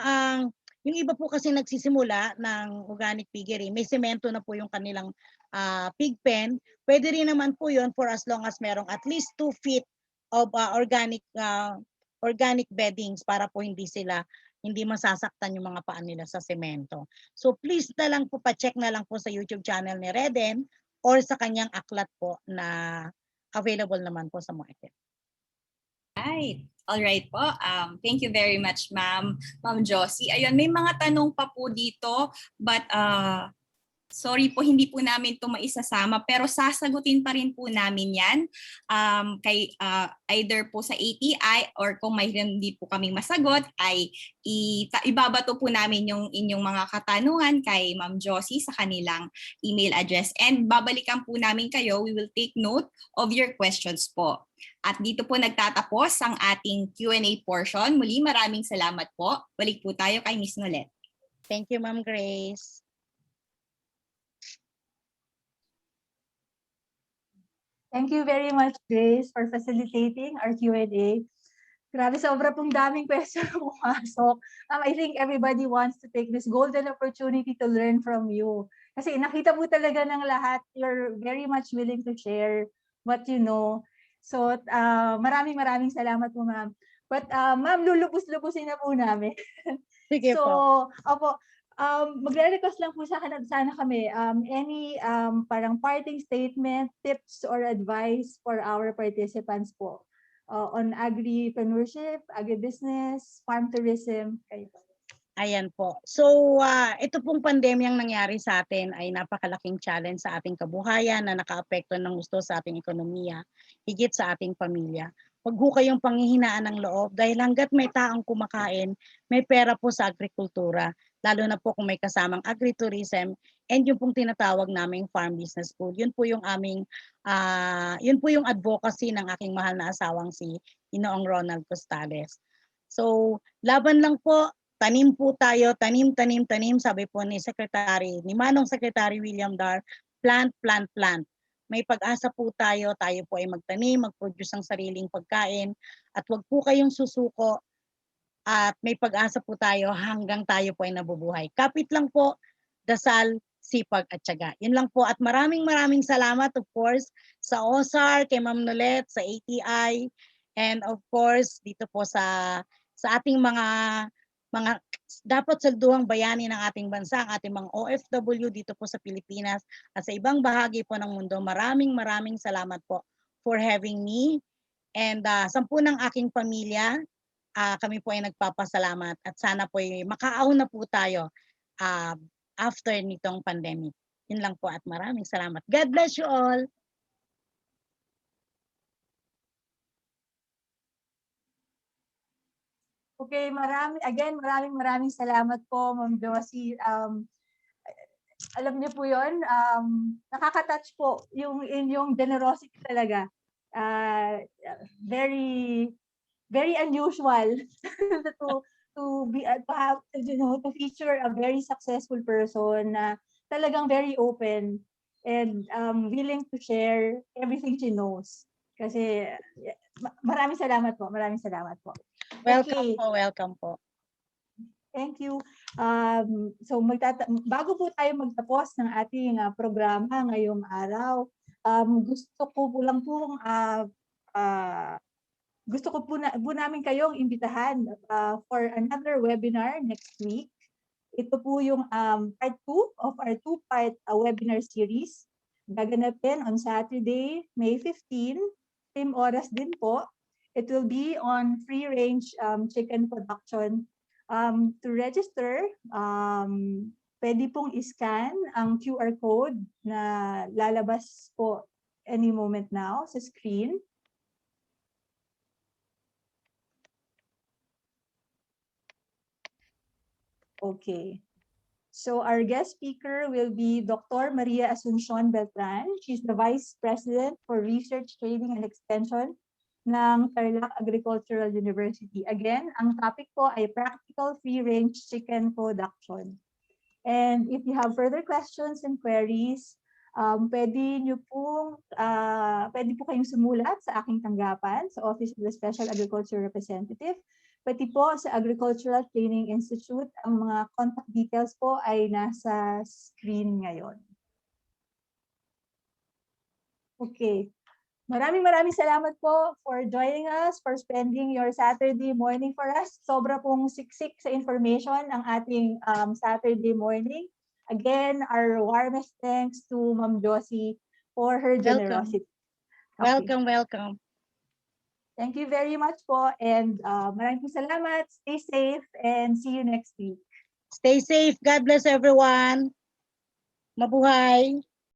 yung iba po kasi nagsisimula ng organic piggery, may semento na po yung kanilang pig pen, pwede rin naman po yun for as long as merong at least 2 feet of organic beddings para po hindi masasaktan yung mga paa nila sa semento. So please na lang po, pa-check na lang po sa YouTube channel ni Reden or sa kanyang aklat po na available naman po sa market. Right. All right po. Thank you very much, Ma'am Josie. Ayun, may mga tanong pa po dito, but sorry po, hindi po namin ito maisasama, pero sasagutin pa rin po namin yan kay either po sa ATI or kung may hindi po kaming masagot ay ibabato po namin yung inyong mga katanungan kay Ma'am Josie sa kanilang email address. And babalikan po namin kayo, we will take note of your questions po. At dito po nagtatapos ang ating Q&A portion. Muli maraming salamat po. Balik po tayo kay Miss Nolet. Thank you, Ma'am Grace. Thank you very much, Grace, for facilitating our Q&A. Grabe, sobra pong daming question na pumasok. I think everybody wants to take this golden opportunity to learn from you. Kasi nakita po talaga ng lahat, you're very much willing to share what you know. So, maraming salamat po, ma'am. But, ma'am, lulubos-lubusin na po namin. Sige so, po. opo, magre-request lang po sana kami, any parang parting statement, tips, or advice for our participants po on agripreneurship, agribusiness, farm tourism, kayo po. Ayan po. So, ito pong pandemyang nangyari sa atin ay napakalaking challenge sa ating kabuhayan na nakaapekto ng gusto sa ating ekonomiya, higit sa ating pamilya. Huwag ho kayong panghihinaan ng loob dahil hanggat may taong kumakain, may pera po sa agrikultura, lalo na po kung may kasamang agritourism and yung pong tinatawag naming farm business school. Yun po yung advocacy ng aking mahal na asawang si Inoong Ronald Costales. So, laban lang po. Tanim po tayo, tanim, sabi po ni Manong Secretary William Dar, plant. May pag-asa po tayo po ay magtanim, mag-produce ng sariling pagkain, at wag po kayong susuko, at may pag-asa po tayo hanggang tayo po ay nabubuhay. Kapit lang po, dasal, sipag at tiyaga. Yun lang po, at maraming salamat of course sa OSAR, kay Ma'am Nolet, sa ATI, and of course dito po sa ating mga dapat salduhang bayani ng ating bansa, ang ating mga OFW dito po sa Pilipinas at sa ibang bahagi po ng mundo. Maraming salamat po for having me. And sa po ng aking pamilya, kami po ay nagpapasalamat at sana po ay makaahon na po tayo after nitong pandemic. Yun lang po at maraming salamat. God bless you all. Okay, maraming salamat po, Ma'am Josie. Alam niyo po yun, nakaka-touch po yung inyong generosity talaga. Very unusual to be to feature a very successful person na talagang very open and willing to share everything she knows. Kasi maraming salamat po. Welcome po. Thank you. So bago po tayo magtapos ng ating programa ngayong araw, gusto ko po namin kayong imbitahan for another webinar next week. Ito po yung part 2 of our two-part webinar series. Gaganapin on Saturday, May 15, same oras din po. It will be on free-range chicken production. To register, pwede pong i-scan ang QR code na lalabas po any moment now sa screen. Okay. So our guest speaker will be Dr. Maria Asuncion Beltran. She's the Vice President for Research, Training, and Extension ng Tarlac Agricultural University. Again, ang topic po ay Practical Free-Range Chicken Production. And if you have further questions and queries, pwede po kayong sumulat sa aking tanggapan sa Office of the Special Agriculture Representative. Pati po sa Agricultural Training Institute, ang mga contact details po ay nasa screen ngayon. Okay. Maraming salamat po for joining us, for spending your Saturday morning for us. Sobra pong siksik sa information ang ating Saturday morning. Again, our warmest thanks to Ma'am Josie for her generosity. Okay. Welcome. Thank you very much po, and maraming salamat. Stay safe and see you next week. Stay safe. God bless everyone. Mabuhay.